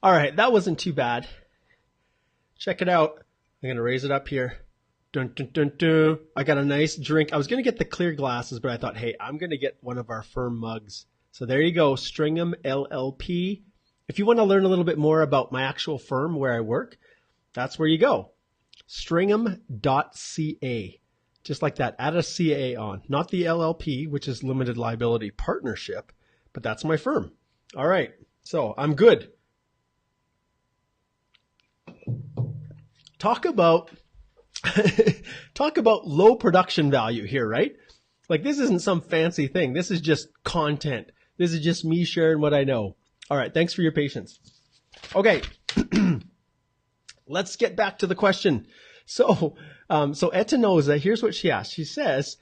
[SPEAKER 1] All right, that wasn't too bad. Check it out. I'm going to raise it up here. Dun, dun, dun, dun. I got a nice drink. I was going to get the clear glasses, but I thought, hey, I'm going to get one of our firm mugs. So there you go, Stringham LLP. If you want to learn a little bit more about my actual firm where I work, that's where you go. Stringham.ca. Just like that, add a CA on. Not the LLP, which is Limited Liability Partnership, but that's my firm. All right, so I'm good. Talk about low production value here, right? Like this isn't some fancy thing. This is just content. This is just me sharing what I know. All right, thanks for your patience. Okay, let's get back to the question. So Etanoza, here's what she asked. She says,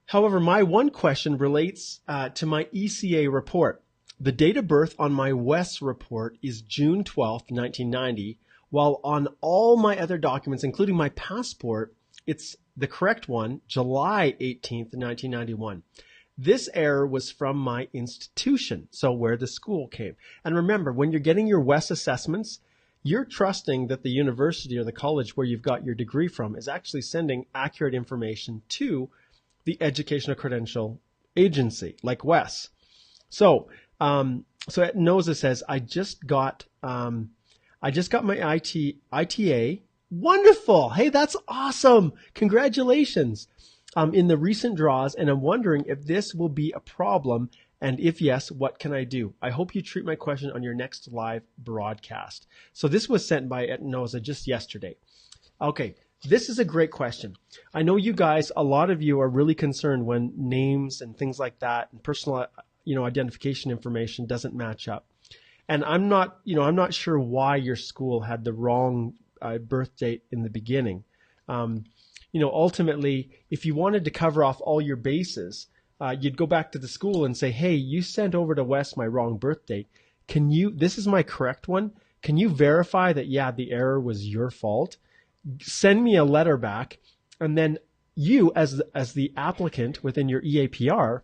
[SPEAKER 1] however, my one question relates to my ECA report. The date of birth on my WES report is June 12th, 1990, while on all my other documents, including my passport, it's the correct one, July 18th, 1991. This error was from my institution, so where the school came. And remember, when you're getting your WES assessments, you're trusting that the university or the college where you've got your degree from is actually sending accurate information to the Educational Credential Agency, like WES. So Noza says, I just got my ITA. Wonderful. Hey, that's awesome. Congratulations. In the recent draws, and I'm wondering if this will be a problem, and if yes, what can I do? I hope you treat my question on your next live broadcast. So this was sent by Etnoza just yesterday. Okay, this is a great question. I know you guys, a lot of you are really concerned when names and things like that and personal, identification information doesn't match up. And I'm not sure why your school had the wrong birth date in the beginning. Ultimately, if you wanted to cover off all your bases, you'd go back to the school and say, hey, you sent over to Wes my wrong birth date. This is my correct one. Can you verify that, yeah, the error was your fault? Send me a letter back. And then you, as the applicant within your EAPR,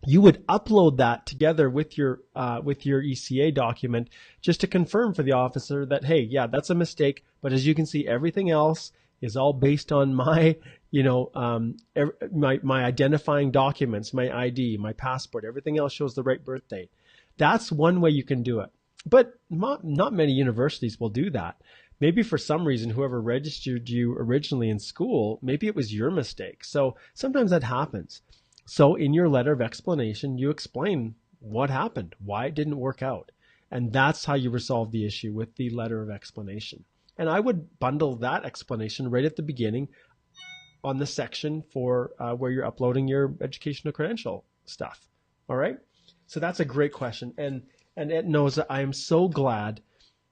[SPEAKER 1] you would upload that together with your ECA document just to confirm for the officer that, hey, yeah, that's a mistake. But as you can see, everything else is all based on my, my identifying documents, my ID, my passport, everything else shows the right birth date. That's one way you can do it. But not many universities will do that. Maybe for some reason, whoever registered you originally in school, maybe it was your mistake. So sometimes that happens. So in your letter of explanation, you explain what happened, why it didn't work out. And that's how you resolve the issue with the letter of explanation. And I would bundle that explanation right at the beginning on the section for where you're uploading your educational credential stuff. All right? So that's a great question. And it knows that I am so glad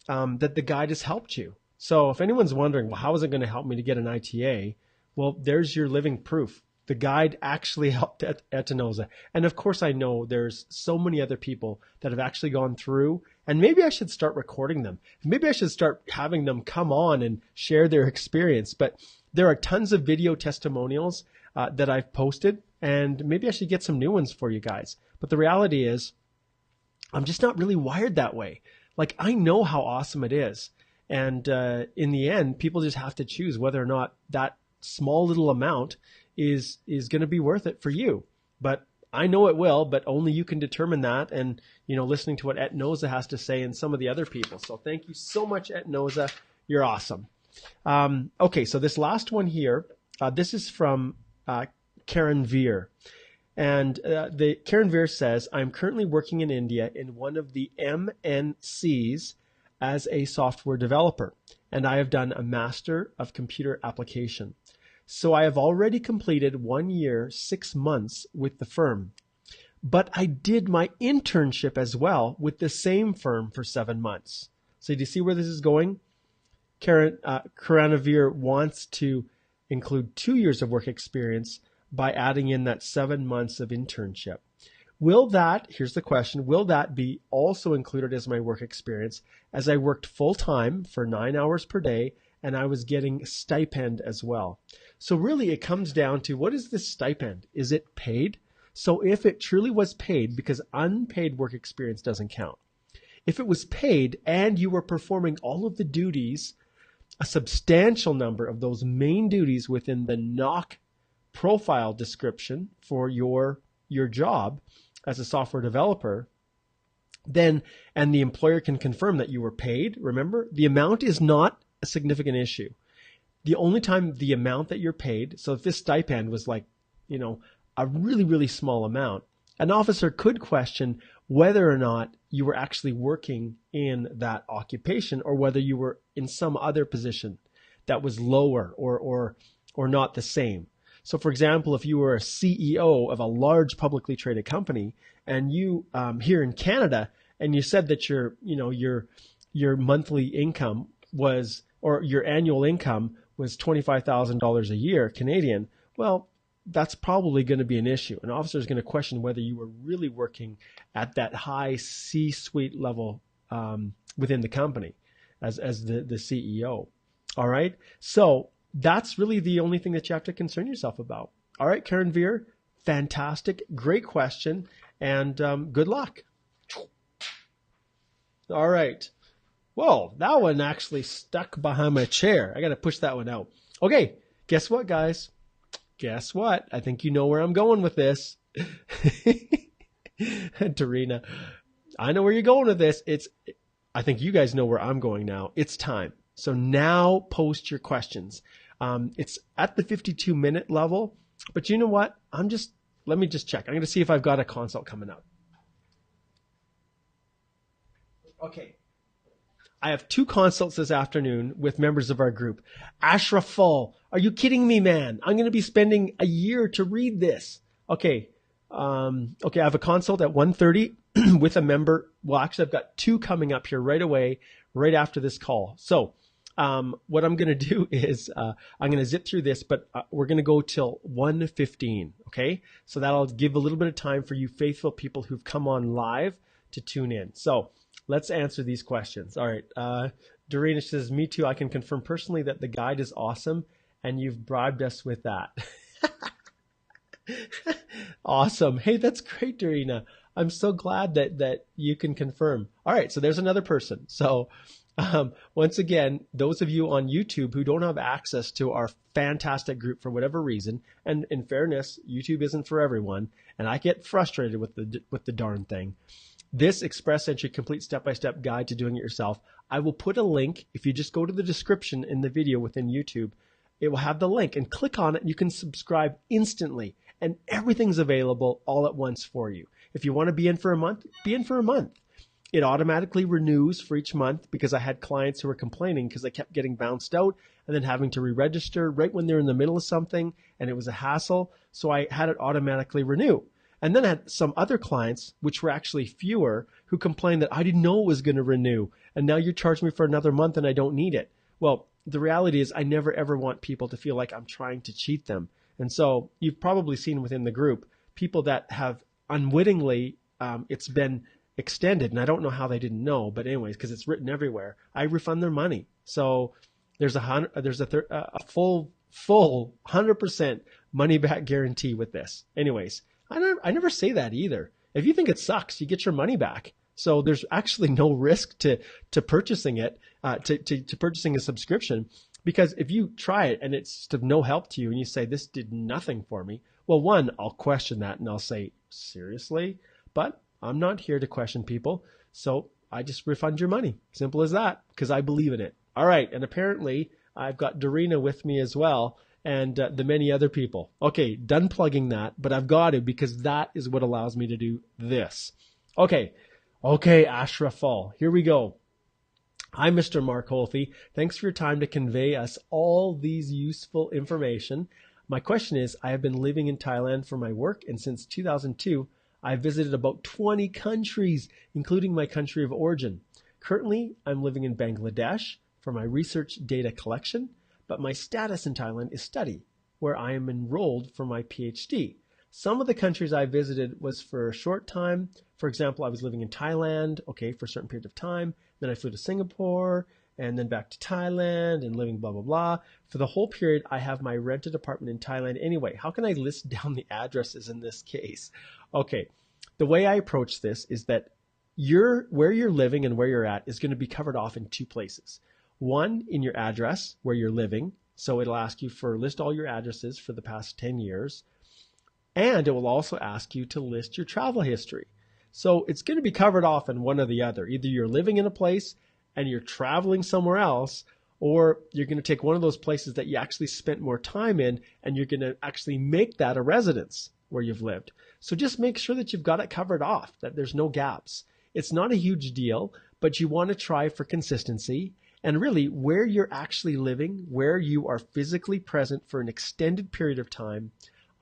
[SPEAKER 1] that the guide has helped you. So if anyone's wondering, well, how is it going to help me to get an ITA? Well, there's your living proof. The guide actually helped Etanosa. And of course, I know there's so many other people that have actually gone through, and maybe I should start recording them. Maybe I should start having them come on and share their experience. But there are tons of video testimonials that I've posted, and maybe I should get some new ones for you guys. But the reality is, I'm just not really wired that way. Like, I know how awesome it is. And in the end, people just have to choose whether or not that small little amount is going to be worth it for you. But I know it will, but only you can determine that. And, listening to what Etanosa has to say and some of the other people. So thank you so much, Etanosa. You're awesome. Okay, so this last one here, this is from Karen Veer. And Karen Veer says, I'm currently working in India in one of the MNCs as a software developer, and I have done a Master of Computer Application. So I have already completed 1 year, 6 months with the firm. But I did my internship as well with the same firm for 7 months. So do you see where this is going? Karen Veer wants to include 2 years of work experience by adding in that 7 months of internship. Here's the question, will that be also included as my work experience, as I worked full time for 9 hours per day and I was getting stipend as well? So really it comes down to, what is this stipend? Is it paid? So if it truly was paid, because unpaid work experience doesn't count. If it was paid and you were performing all of the duties, a substantial number of those main duties within the NOC profile description for your job as a software developer, then, and the employer can confirm that you were paid, remember, the amount is not a significant issue. The only time the amount that you're paid, so if this stipend was like, a really, really small amount, an officer could question whether or not you were actually working in that occupation or whether you were in some other position that was lower or not the same. So for example, if you were a CEO of a large publicly traded company and you here in Canada, and you said that your monthly income was, or your annual income was $25,000 a year Canadian, well, that's probably going to be an issue. An officer is going to question whether you were really working at that high C-suite level within the company as the CEO. All right. So that's really the only thing that you have to concern yourself about. All right, Karen Veer, fantastic. Great question. And good luck. All right. Whoa, that one actually stuck behind my chair. I got to push that one out. Okay. Guess what, guys? Guess what? I think you know where I'm going with this. Tarina, I know where you're going with this. I think you guys know where I'm going now. It's time. So now post your questions. It's at the 52-minute level, but you know what? Let me just check. I'm going to see if I've got a consult coming up. Okay. I have 2 consults this afternoon with members of our group. Ashraf Fall, are you kidding me, man? I'm going to be spending a year to read this. Okay. I have a consult at 1:30 with a member. Well, actually, I've got 2 coming up here right away, right after this call. So what I'm going to do is I'm going to zip through this, but we're going to go till 1:15. Okay. So that'll give a little bit of time for you faithful people who've come on live to tune in. So let's answer these questions. All right. Doreen says, me too. I can confirm personally that the guide is awesome and you've bribed us with that. Awesome. Hey, that's great, Dorina. I'm so glad that you can confirm. All right. So there's another person. So once again, those of you on YouTube who don't have access to our fantastic group for whatever reason, and in fairness, YouTube isn't for everyone, and I get frustrated with the darn thing. This Express Entry Complete Step-by-Step Guide to Doing It Yourself, I will put a link. If you just go to the description in the video within YouTube, it will have the link, and click on it. You can subscribe instantly, and everything's available all at once for you. If you want to be in for a month, be in for a month. It automatically renews for each month because I had clients who were complaining because they kept getting bounced out and then having to re-register right when they're in the middle of something, and it was a hassle. So I had it automatically renew. And then I had some other clients, which were actually fewer, who complained that I didn't know it was going to renew. And now you're charging me for another month and I don't need it. Well, the reality is I never ever want people to feel like I'm trying to cheat them. And so you've probably seen within the group people that have unwittingly, it's been extended, and I don't know how they didn't know, but anyways, because it's written everywhere, I refund their money. So there's a full 100% money back guarantee with this. Anyways, I never say that either. If you think it sucks, you get your money back. So there's actually no risk to purchasing it, to purchasing a subscription, because if you try it and it's of no help to you and you say, this did nothing for me, well, one, I'll question that and I'll say, seriously? But I'm not here to question people. So I just refund your money. Simple as that, because I believe in it. All right. And apparently I've got Dorina with me as well, and the many other people. Okay, done plugging that, but I've got to, because that is what allows me to do this. Okay, Ashrafal, here we go. Hi, Mr. Mark Holthe. Thanks for your time to convey us all these useful information. My question is, I have been living in Thailand for my work, and since 2002, I've visited about 20 countries, including my country of origin. Currently, I'm living in Bangladesh for my research data collection, but my status in Thailand is study, where I am enrolled for my PhD. Some of the countries I visited was for a short time. For example, I was living in Thailand, for a certain period of time. Then I flew to Singapore, and then back to Thailand, and living blah, blah, blah. For the whole period, I have my rented apartment in Thailand anyway. How can I list down the addresses in this case? Okay, the way I approach this is that where you're living and where you're at is going to be covered off in two places. One, in your address where you're living. So it'll ask you list all your addresses for the past 10 years. And it will also ask you to list your travel history. So it's going to be covered off in one or the other. Either you're living in a place and you're traveling somewhere else, or you're going to take one of those places that you actually spent more time in, and you're going to actually make that a residence where you've lived. So just make sure that you've got it covered off, that there's no gaps. It's not a huge deal, but you want to try for consistency. And really, where you're actually living, where you are physically present for an extended period of time,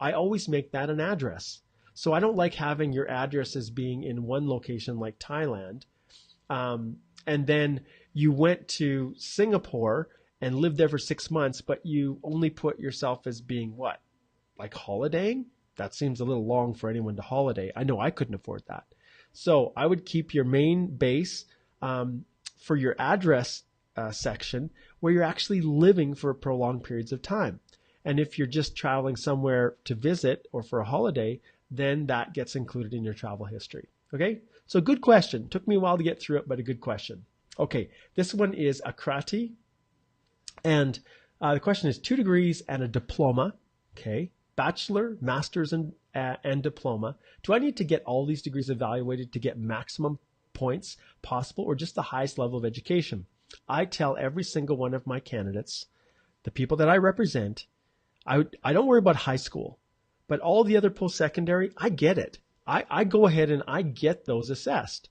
[SPEAKER 1] I always make that an address. So I don't like having your address as being in one location like Thailand, and then you went to Singapore and lived there for 6 months, but you only put yourself as being what? Like holidaying? That seems a little long for anyone to holiday. I know I couldn't afford that. So I would keep your main base for your address section where you're actually living for prolonged periods of time. And if you're just traveling somewhere to visit or for a holiday, then that gets included in your travel history. Okay? So good question. Took me a while to get through it, but a good question. Okay, this one is Akrati. And the question is 2 degrees and a diploma. Okay, bachelor, master's, and diploma. Do I need to get all these degrees evaluated to get maximum points possible, or just the highest level of education? I tell every single one of my candidates, the people that I represent, I don't worry about high school, but all the other post-secondary, I get it. I go ahead and I get those assessed.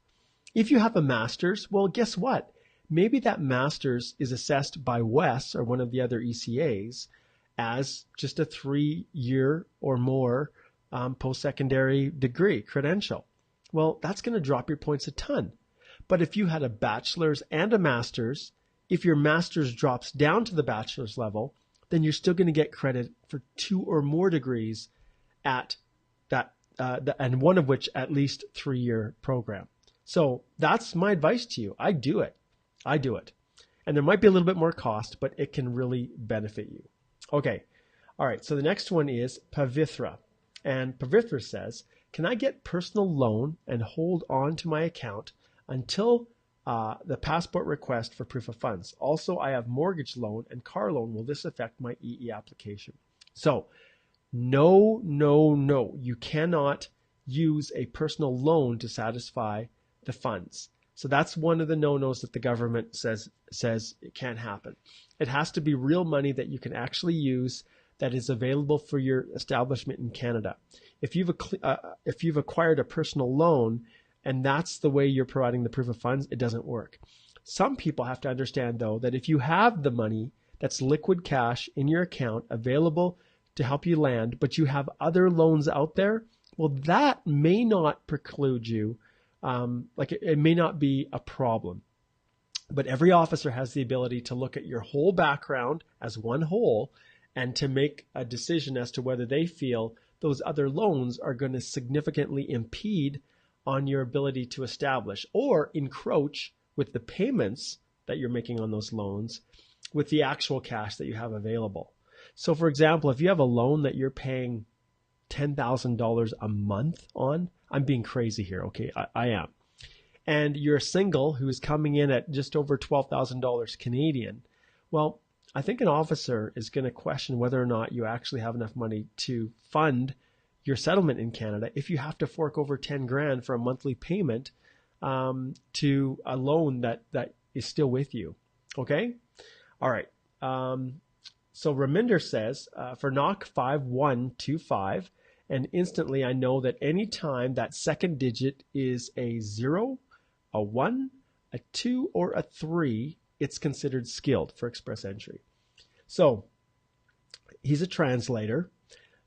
[SPEAKER 1] If you have a master's, well, guess what? Maybe that master's is assessed by WES or one of the other ECAs as just a 3-year or more post-secondary degree credential. Well, that's going to drop your points a ton. But if you had a bachelor's and a master's, if your master's drops down to the bachelor's level, then you're still going to get credit for 2 or more degrees at that, and one of which at least 3-year program. So that's my advice to you. I do it. And there might be a little bit more cost, but it can really benefit you. Okay. All right. So the next one is Pavithra. And Pavithra says, can I get personal loan and hold on to my account until the passport request for proof of funds? Also, I have mortgage loan and car loan. Will this affect my EE application? So no. You cannot use a personal loan to satisfy the funds. So that's one of the no-nos that the government says it can't happen. It has to be real money that you can actually use that is available for your establishment in Canada. If you've acquired a personal loan and that's the way you're providing the proof of funds, it doesn't work. Some people have to understand, though, that if you have the money that's liquid cash in your account available to help you land, but you have other loans out there, well, that may not preclude you. It may not be a problem. But every officer has the ability to look at your whole background as one whole and to make a decision as to whether they feel those other loans are going to significantly impede on your ability to establish or encroach with the payments that you're making on those loans with the actual cash that you have available. So for example, if you have a loan that you're paying $10,000 a month on, I'm being crazy here, okay? I am. And you're single who's coming in at just over $12,000 Canadian, well, I think an officer is going to question whether or not you actually have enough money to fund your settlement in Canada if you have to fork over 10 grand for a monthly payment to a loan that is still with you. Okay? All right. So Raminder says, for NOC 5125, and instantly I know that any time that second digit is a 0, a 1, a 2, or a 3, it's considered skilled for express entry. So he's a translator.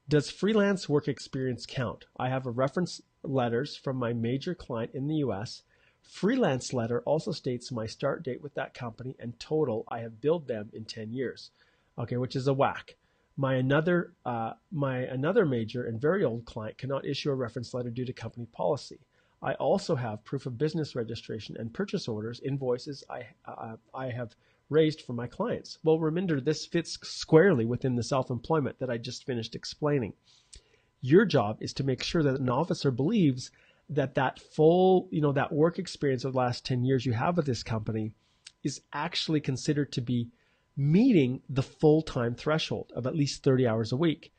[SPEAKER 1] Does freelance work experience count? I have a reference letters from my major client in the US. Freelance letter also states my start date with that company and total I have billed them in 10 years. Okay, which is a whack. My another major and very old client cannot issue a reference letter due to company policy. I also have proof of business registration and purchase orders, invoices I have raised for my clients. Well, remember, this fits squarely within the self-employment that I just finished explaining. Your job is to make sure that an officer believes that that full, that work experience of the last 10 years you have with this company is actually considered to be meeting the full-time threshold of at least 30 hours a week.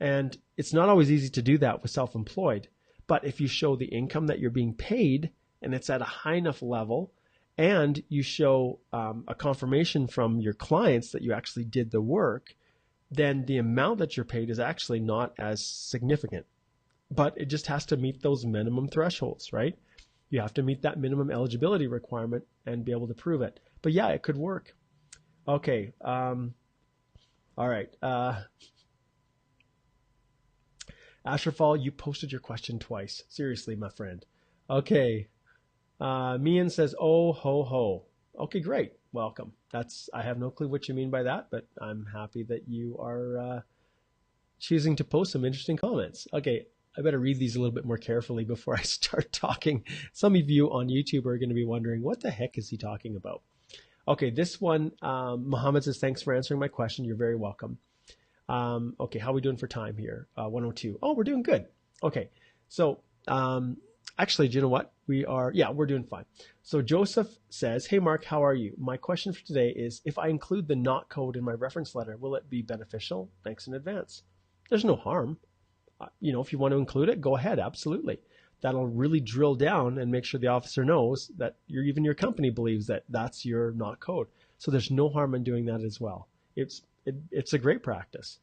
[SPEAKER 1] And it's not always easy to do that with self-employed. But if you show the income that you're being paid and it's at a high enough level, and you show a confirmation from your clients that you actually did the work, then the amount that you're paid is actually not as significant. But it just has to meet those minimum thresholds, right? You have to meet that minimum eligibility requirement and be able to prove it. But yeah, it could work. Okay. All right. Asherfall, you posted your question twice. Seriously, my friend. Okay. Mian says, oh, ho, ho. Okay, great. Welcome. I have no clue what you mean by that, but I'm happy that you are choosing to post some interesting comments. Okay, I better read these a little bit more carefully before I start talking. Some of you on YouTube are going to be wondering, what the heck is he talking about? Okay, this one, Mohammed says, thanks for answering my question. You're very welcome. Okay, how are we doing for time here? 102. Oh, we're doing good. Okay, so actually, do you know what? We're doing fine. So Joseph says, hey, Mark, how are you? My question for today is, if I include the NOT code in my reference letter, will it be beneficial? Thanks in advance. There's no harm. If you want to include it, go ahead. Absolutely. That'll really drill down and make sure the officer knows that even your company believes that that's your NOT code. So there's no harm in doing that as well. It's a great practice.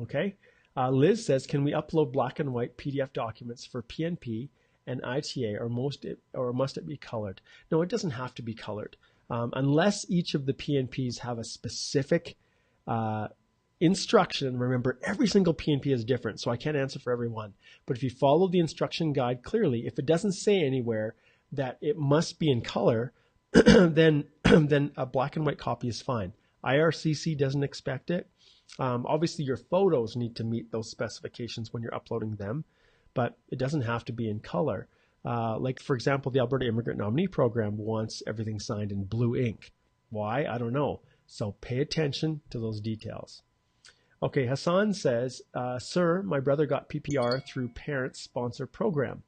[SPEAKER 1] Okay. Liz says, can we upload black and white PDF documents for PNP and ITA, or must it be colored? No, it doesn't have to be colored. Unless each of the PNPs have a specific instruction. Remember, every single PNP is different, so I can't answer for every one. But if you follow the instruction guide clearly, if it doesn't say anywhere that it must be in color, then a black and white copy is fine. IRCC doesn't expect it. Obviously, your photos need to meet those specifications when you're uploading them, but it doesn't have to be in color. Like, for example, the Alberta Immigrant Nominee Program wants everything signed in blue ink. Why? I don't know. So pay attention to those details. Okay, Hassan says, sir, my brother got PPR through Parents Sponsor Program.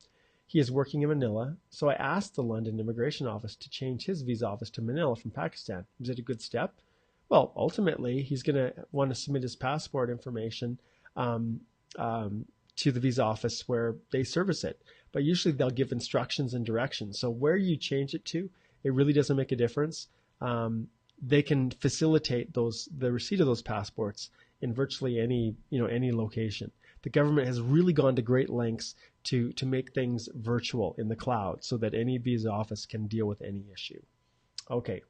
[SPEAKER 1] He is working in Manila, so I asked the London Immigration Office to change his visa office to Manila from Pakistan. Is it a good step? Well, ultimately, he's going to want to submit his passport information to the visa office where they service it. But usually they'll give instructions and directions. So where you change it to, it really doesn't make a difference. They can facilitate the receipt of those passports in virtually any location. The government has really gone to great lengths to make things virtual in the cloud so that any visa office can deal with any issue. Okay.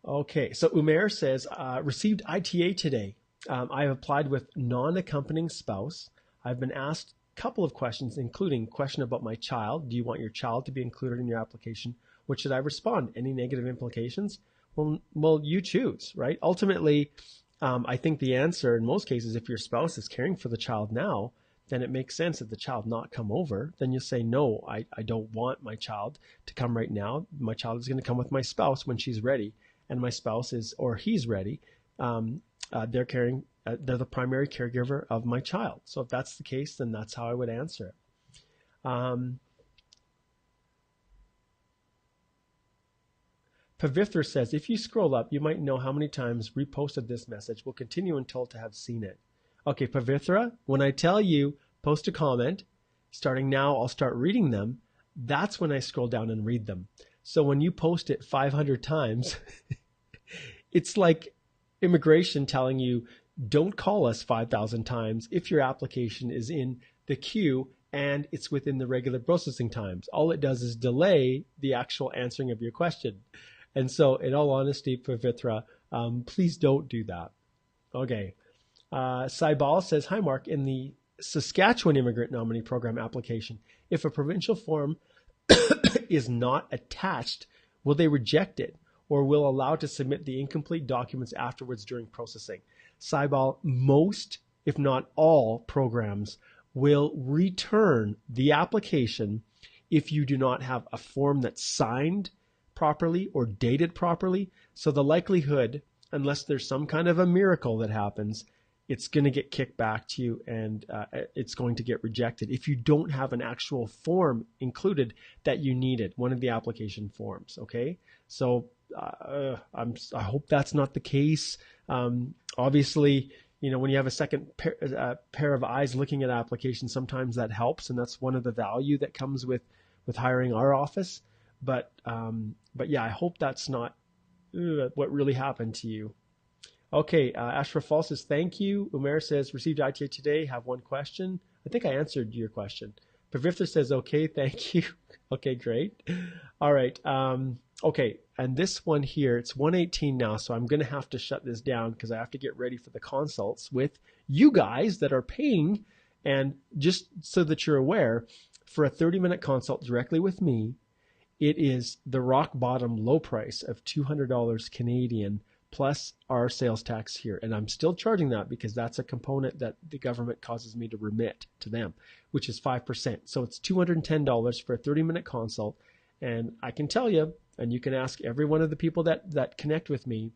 [SPEAKER 1] Okay, so Umair says, received ITA today. I have applied with non-accompanying spouse. I've been asked a couple of questions, including question about my child. Do you want your child to be included in your application? What should I respond? Any negative implications? Well, you choose, right? Ultimately, I think the answer in most cases, if your spouse is caring for the child now, then it makes sense that the child not come over. Then you say, no, I don't want my child to come right now. My child is going to come with my spouse when she's ready, and my spouse is, or he's ready. They're caring. They're the primary caregiver of my child. So if that's the case, then that's how I would answer it. Pavithra says, if you scroll up, you might know how many times reposted this message. Will continue until to have seen it. Okay, Pavithra, when I tell you post a comment, starting now, I'll start reading them. That's when I scroll down and read them. So when you post it 500 times, it's like immigration telling you, don't call us 5,000 times if your application is in the queue and it's within the regular processing times. All it does is delay the actual answering of your question. And so in all honesty, Pavithra, please don't do that. Okay. Saibal says, hi, Mark. In the Saskatchewan Immigrant Nominee Program application, if a provincial form is not attached, will they reject it or will allow to submit the incomplete documents afterwards during processing? Saibal, most, if not all, programs will return the application if you do not have a form that's signed properly or dated properly. So the likelihood, unless there's some kind of a miracle that happens, it's going to get kicked back to you and it's going to get rejected if you don't have an actual form included that you needed, one of the application forms. Okay, so I hope that's not the case. Obviously, you know, when you have a second pair of eyes looking at applications, sometimes that helps, and that's one of the value that comes with hiring our office. But yeah, I hope that's not what really happened to you. Okay, Ashra Fall says, thank you. Umair says, received ITA today, have one question. I think I answered your question. Pavithra says, okay, thank you. Okay, great. All right. Okay, and this one here, it's 1:18 now, so I'm going to have to shut this down because I have to get ready for the consults with you guys that are paying. And just so that you're aware, for a 30-minute consult directly with me, it is the rock bottom low price of $200 Canadian plus our sales tax here. And I'm still charging that because that's a component that the government causes me to remit to them, which is 5%. So it's $210 for a 30-minute consult. And I can tell you, and you can ask every one of the people that connect with me,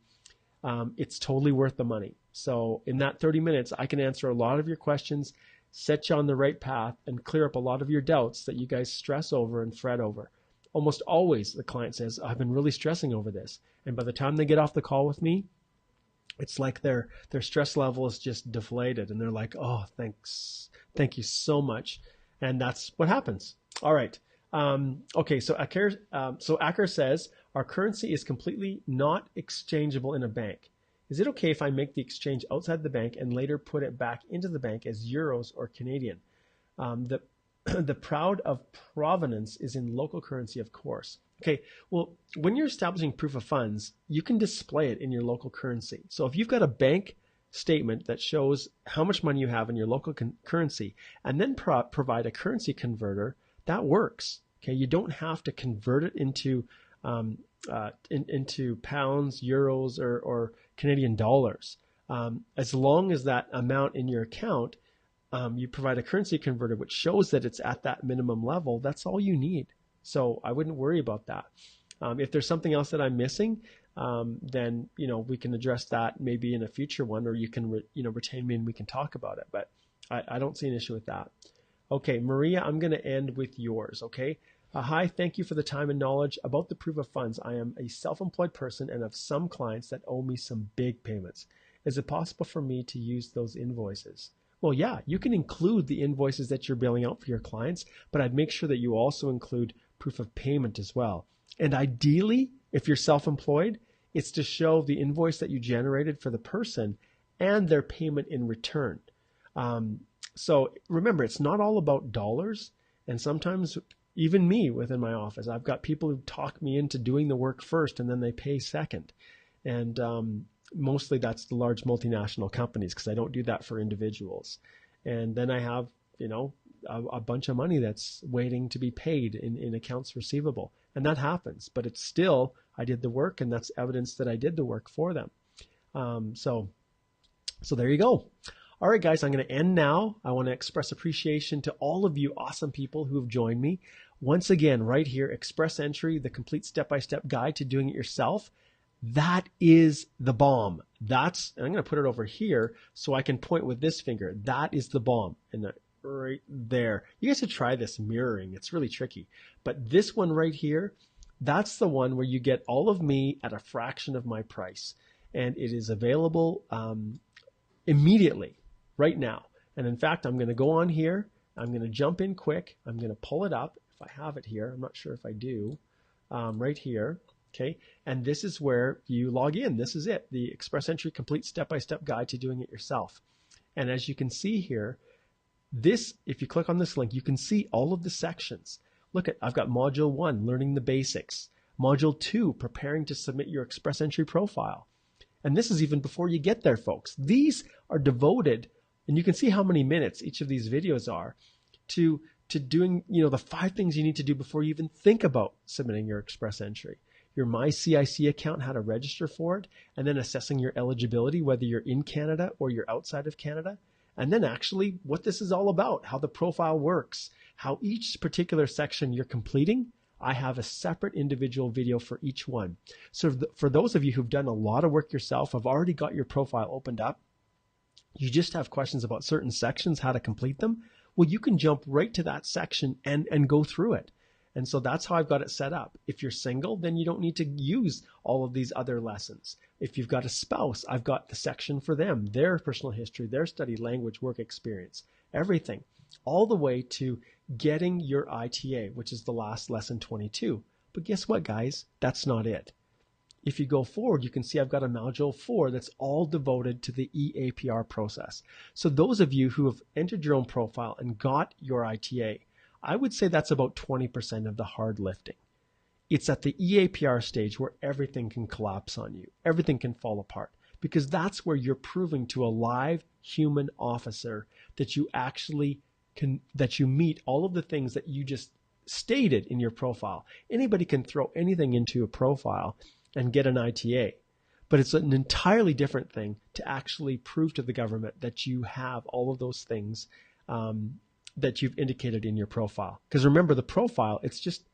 [SPEAKER 1] it's totally worth the money. So in that 30 minutes, I can answer a lot of your questions, set you on the right path, and clear up a lot of your doubts that you guys stress over and fret over. Almost always the client says, I've been really stressing over this. And by the time they get off the call with me, it's like their stress level is just deflated. And they're like, oh, thanks. Thank you so much. And that's what happens. All right. Okay. So Acker says, our currency is completely not exchangeable in a bank. Is it okay if I make the exchange outside the bank and later put it back into the bank as euros or Canadian? The proud of provenance is in local currency, of course. Okay, well, when you're establishing proof of funds, you can display it in your local currency. So if you've got a bank statement that shows how much money you have in your local currency and then provide a currency converter, that works. Okay, you don't have to convert it into pounds, euros, or Canadian dollars. As long as that amount in your account, you provide a currency converter which shows that it's at that minimum level, that's all you need. So I wouldn't worry about that. If there's something else that I'm missing, then, you know, we can address that maybe in a future one, or you can, retain me and we can talk about it. But I don't see an issue with that. Okay, Maria, I'm going to end with yours. Okay. Hi, thank you for the time and knowledge about the proof of funds. I am a self-employed person and have some clients that owe me some big payments. Is it possible for me to use those invoices? Well, yeah, you can include the invoices that you're billing out for your clients, but I'd make sure that you also include proof of payment as well. And ideally, if you're self-employed, it's to show the invoice that you generated for the person and their payment in return. So remember, it's not all about dollars. And sometimes even me within my office, I've got people who talk me into doing the work first and then they pay second. And mostly that's the large multinational companies because I don't do that for individuals. And then I have, a bunch of money that's waiting to be paid in accounts receivable. And that happens, but it's still I did the work, and that's evidence that I did the work for them. So there you go. All right, guys, I'm going to end now. I want to express appreciation to all of you awesome people who have joined me. Once again, right here, Express Entry, the complete step-by-step guide to doing it yourself. That is the bomb. And I'm going to put it over here so I can point with this finger. That is the bomb. And right there. You guys should try this mirroring. It's really tricky. But this one right here, that's the one where you get all of me at a fraction of my price. And it is available immediately, right now. And in fact, I'm going to go on here. I'm going to jump in quick. I'm going to pull it up. If I have it here, I'm not sure if I do, right here. Okay. And this is where you log in. This is it. The Express Entry Complete Step-by-Step Guide to Doing It Yourself. And as you can see here, if you click on this link, you can see all of the sections. Look I've got Module 1, Learning the Basics. Module 2, Preparing to Submit Your Express Entry Profile. And this is even before you get there, folks. These are devoted, and you can see how many minutes each of these videos are, to doing, the 5 things you need to do before you even think about submitting your Express Entry. Your MyCIC account, how to register for it, and then assessing your eligibility, whether you're in Canada or you're outside of Canada. And then actually what this is all about, how the profile works, how each particular section you're completing. I have a separate individual video for each one. So for those of you who've done a lot of work yourself, have already got your profile opened up, you just have questions about certain sections, how to complete them, well, you can jump right to that section and go through it. And so that's how I've got it set up. If you're single, then you don't need to use all of these other lessons. If you've got a spouse, I've got the section for them, their personal history, their study, language, work experience, everything, all the way to getting your ITA, which is the last lesson 22. But guess what, guys? That's not it. If you go forward, you can see I've got a module 4 that's all devoted to the EAPR process. So those of you who have entered your own profile and got your ITA, I would say that's about 20% of the hard lifting. It's at the EAPR stage where everything can collapse on you. Everything can fall apart, because that's where you're proving to a live human officer that you actually that you meet all of the things that you just stated in your profile. Anybody can throw anything into a profile and get an ITA, but it's an entirely different thing to actually prove to the government that you have all of those things that you've indicated in your profile. Because remember, the profile, it's just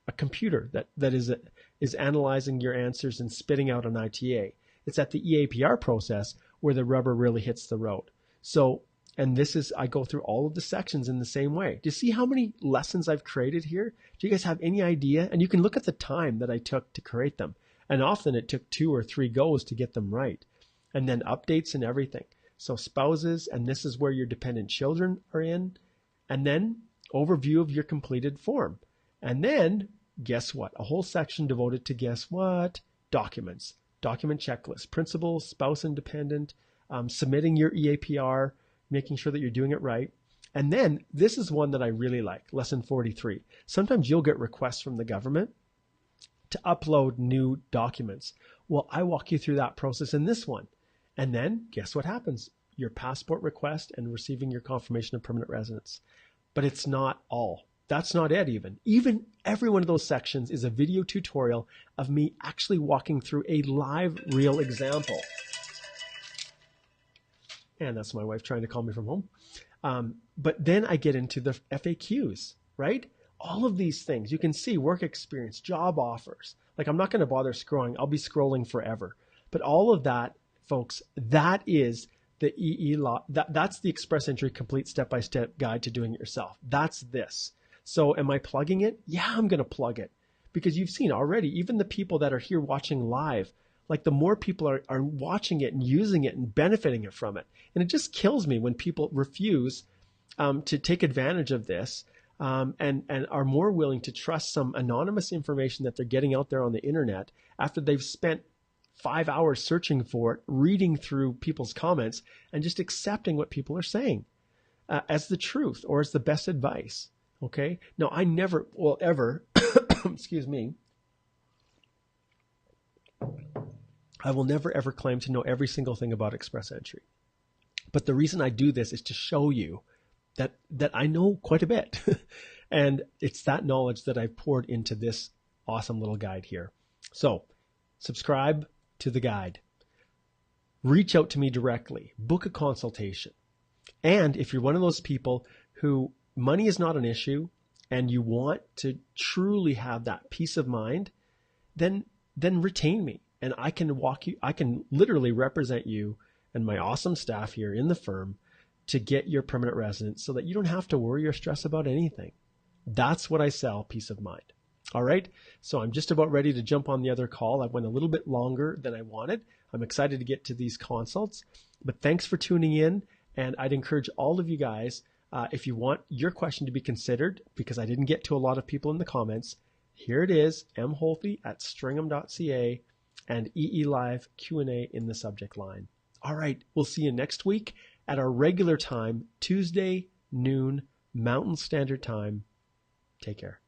[SPEAKER 1] a computer that is analyzing your answers and spitting out an ITA. It's at the EAPR process where the rubber really hits the road. So, and I go through all of the sections in the same way. Do you see how many lessons I've created here? Do you guys have any idea? And you can look at the time that I took to create them. And often it took 2 or 3 goes to get them right. And then updates and everything. So spouses, and this is where your dependent children are in. And then overview of your completed form. And then guess what? A whole section devoted to guess what? Documents, document checklist, principals, spouse and dependent, submitting your EAPR, making sure that you're doing it right. And then this is one that I really like, lesson 43. Sometimes you'll get requests from the government to upload new documents. Well, I walk you through that process in this one. And then guess what happens? Your passport request and receiving your confirmation of permanent residence. But it's not all. That's not it even. Even every one of those sections is a video tutorial of me actually walking through a live, real example. And that's my wife trying to call me from home. But then I get into the FAQs, right? All of these things. You can see work experience, job offers. Like, I'm not going to bother scrolling. I'll be scrolling forever. But all of that, folks, that is the EE law. That's the Express Entry Complete Step-by-Step Guide to Doing It Yourself. That's this. So am I plugging it? Yeah, I'm going to plug it. Because you've seen already, even the people that are here watching live, like, the more people are watching it and using it and benefiting from it. And it just kills me when people refuse to take advantage of this and are more willing to trust some anonymous information that they're getting out there on the internet after they've spent 5 hours searching for it, reading through people's comments, and just accepting what people are saying as the truth or as the best advice. Okay? Now, I never will ever, excuse me, I will never ever claim to know every single thing about Express Entry. But the reason I do this is to show you that I know quite a bit. And it's that knowledge that I've poured into this awesome little guide here. So subscribe to the guide. Reach out to me directly. Book a consultation. And if you're one of those people who money is not an issue and you want to truly have that peace of mind, then retain me and I can literally represent you and my awesome staff here in the firm to get your permanent residence so that you don't have to worry or stress about anything. That's what I sell, peace of mind. All right. So I'm just about ready to jump on the other call. I went a little bit longer than I wanted. I'm excited to get to these consults, but thanks for tuning in. And I'd encourage all of you guys, if you want your question to be considered, because I didn't get to a lot of people in the comments, here it is, mholthy@stringham.ca and EE Live Q&A in the subject line. All right. We'll see you next week at our regular time, Tuesday, noon, Mountain Standard Time. Take care.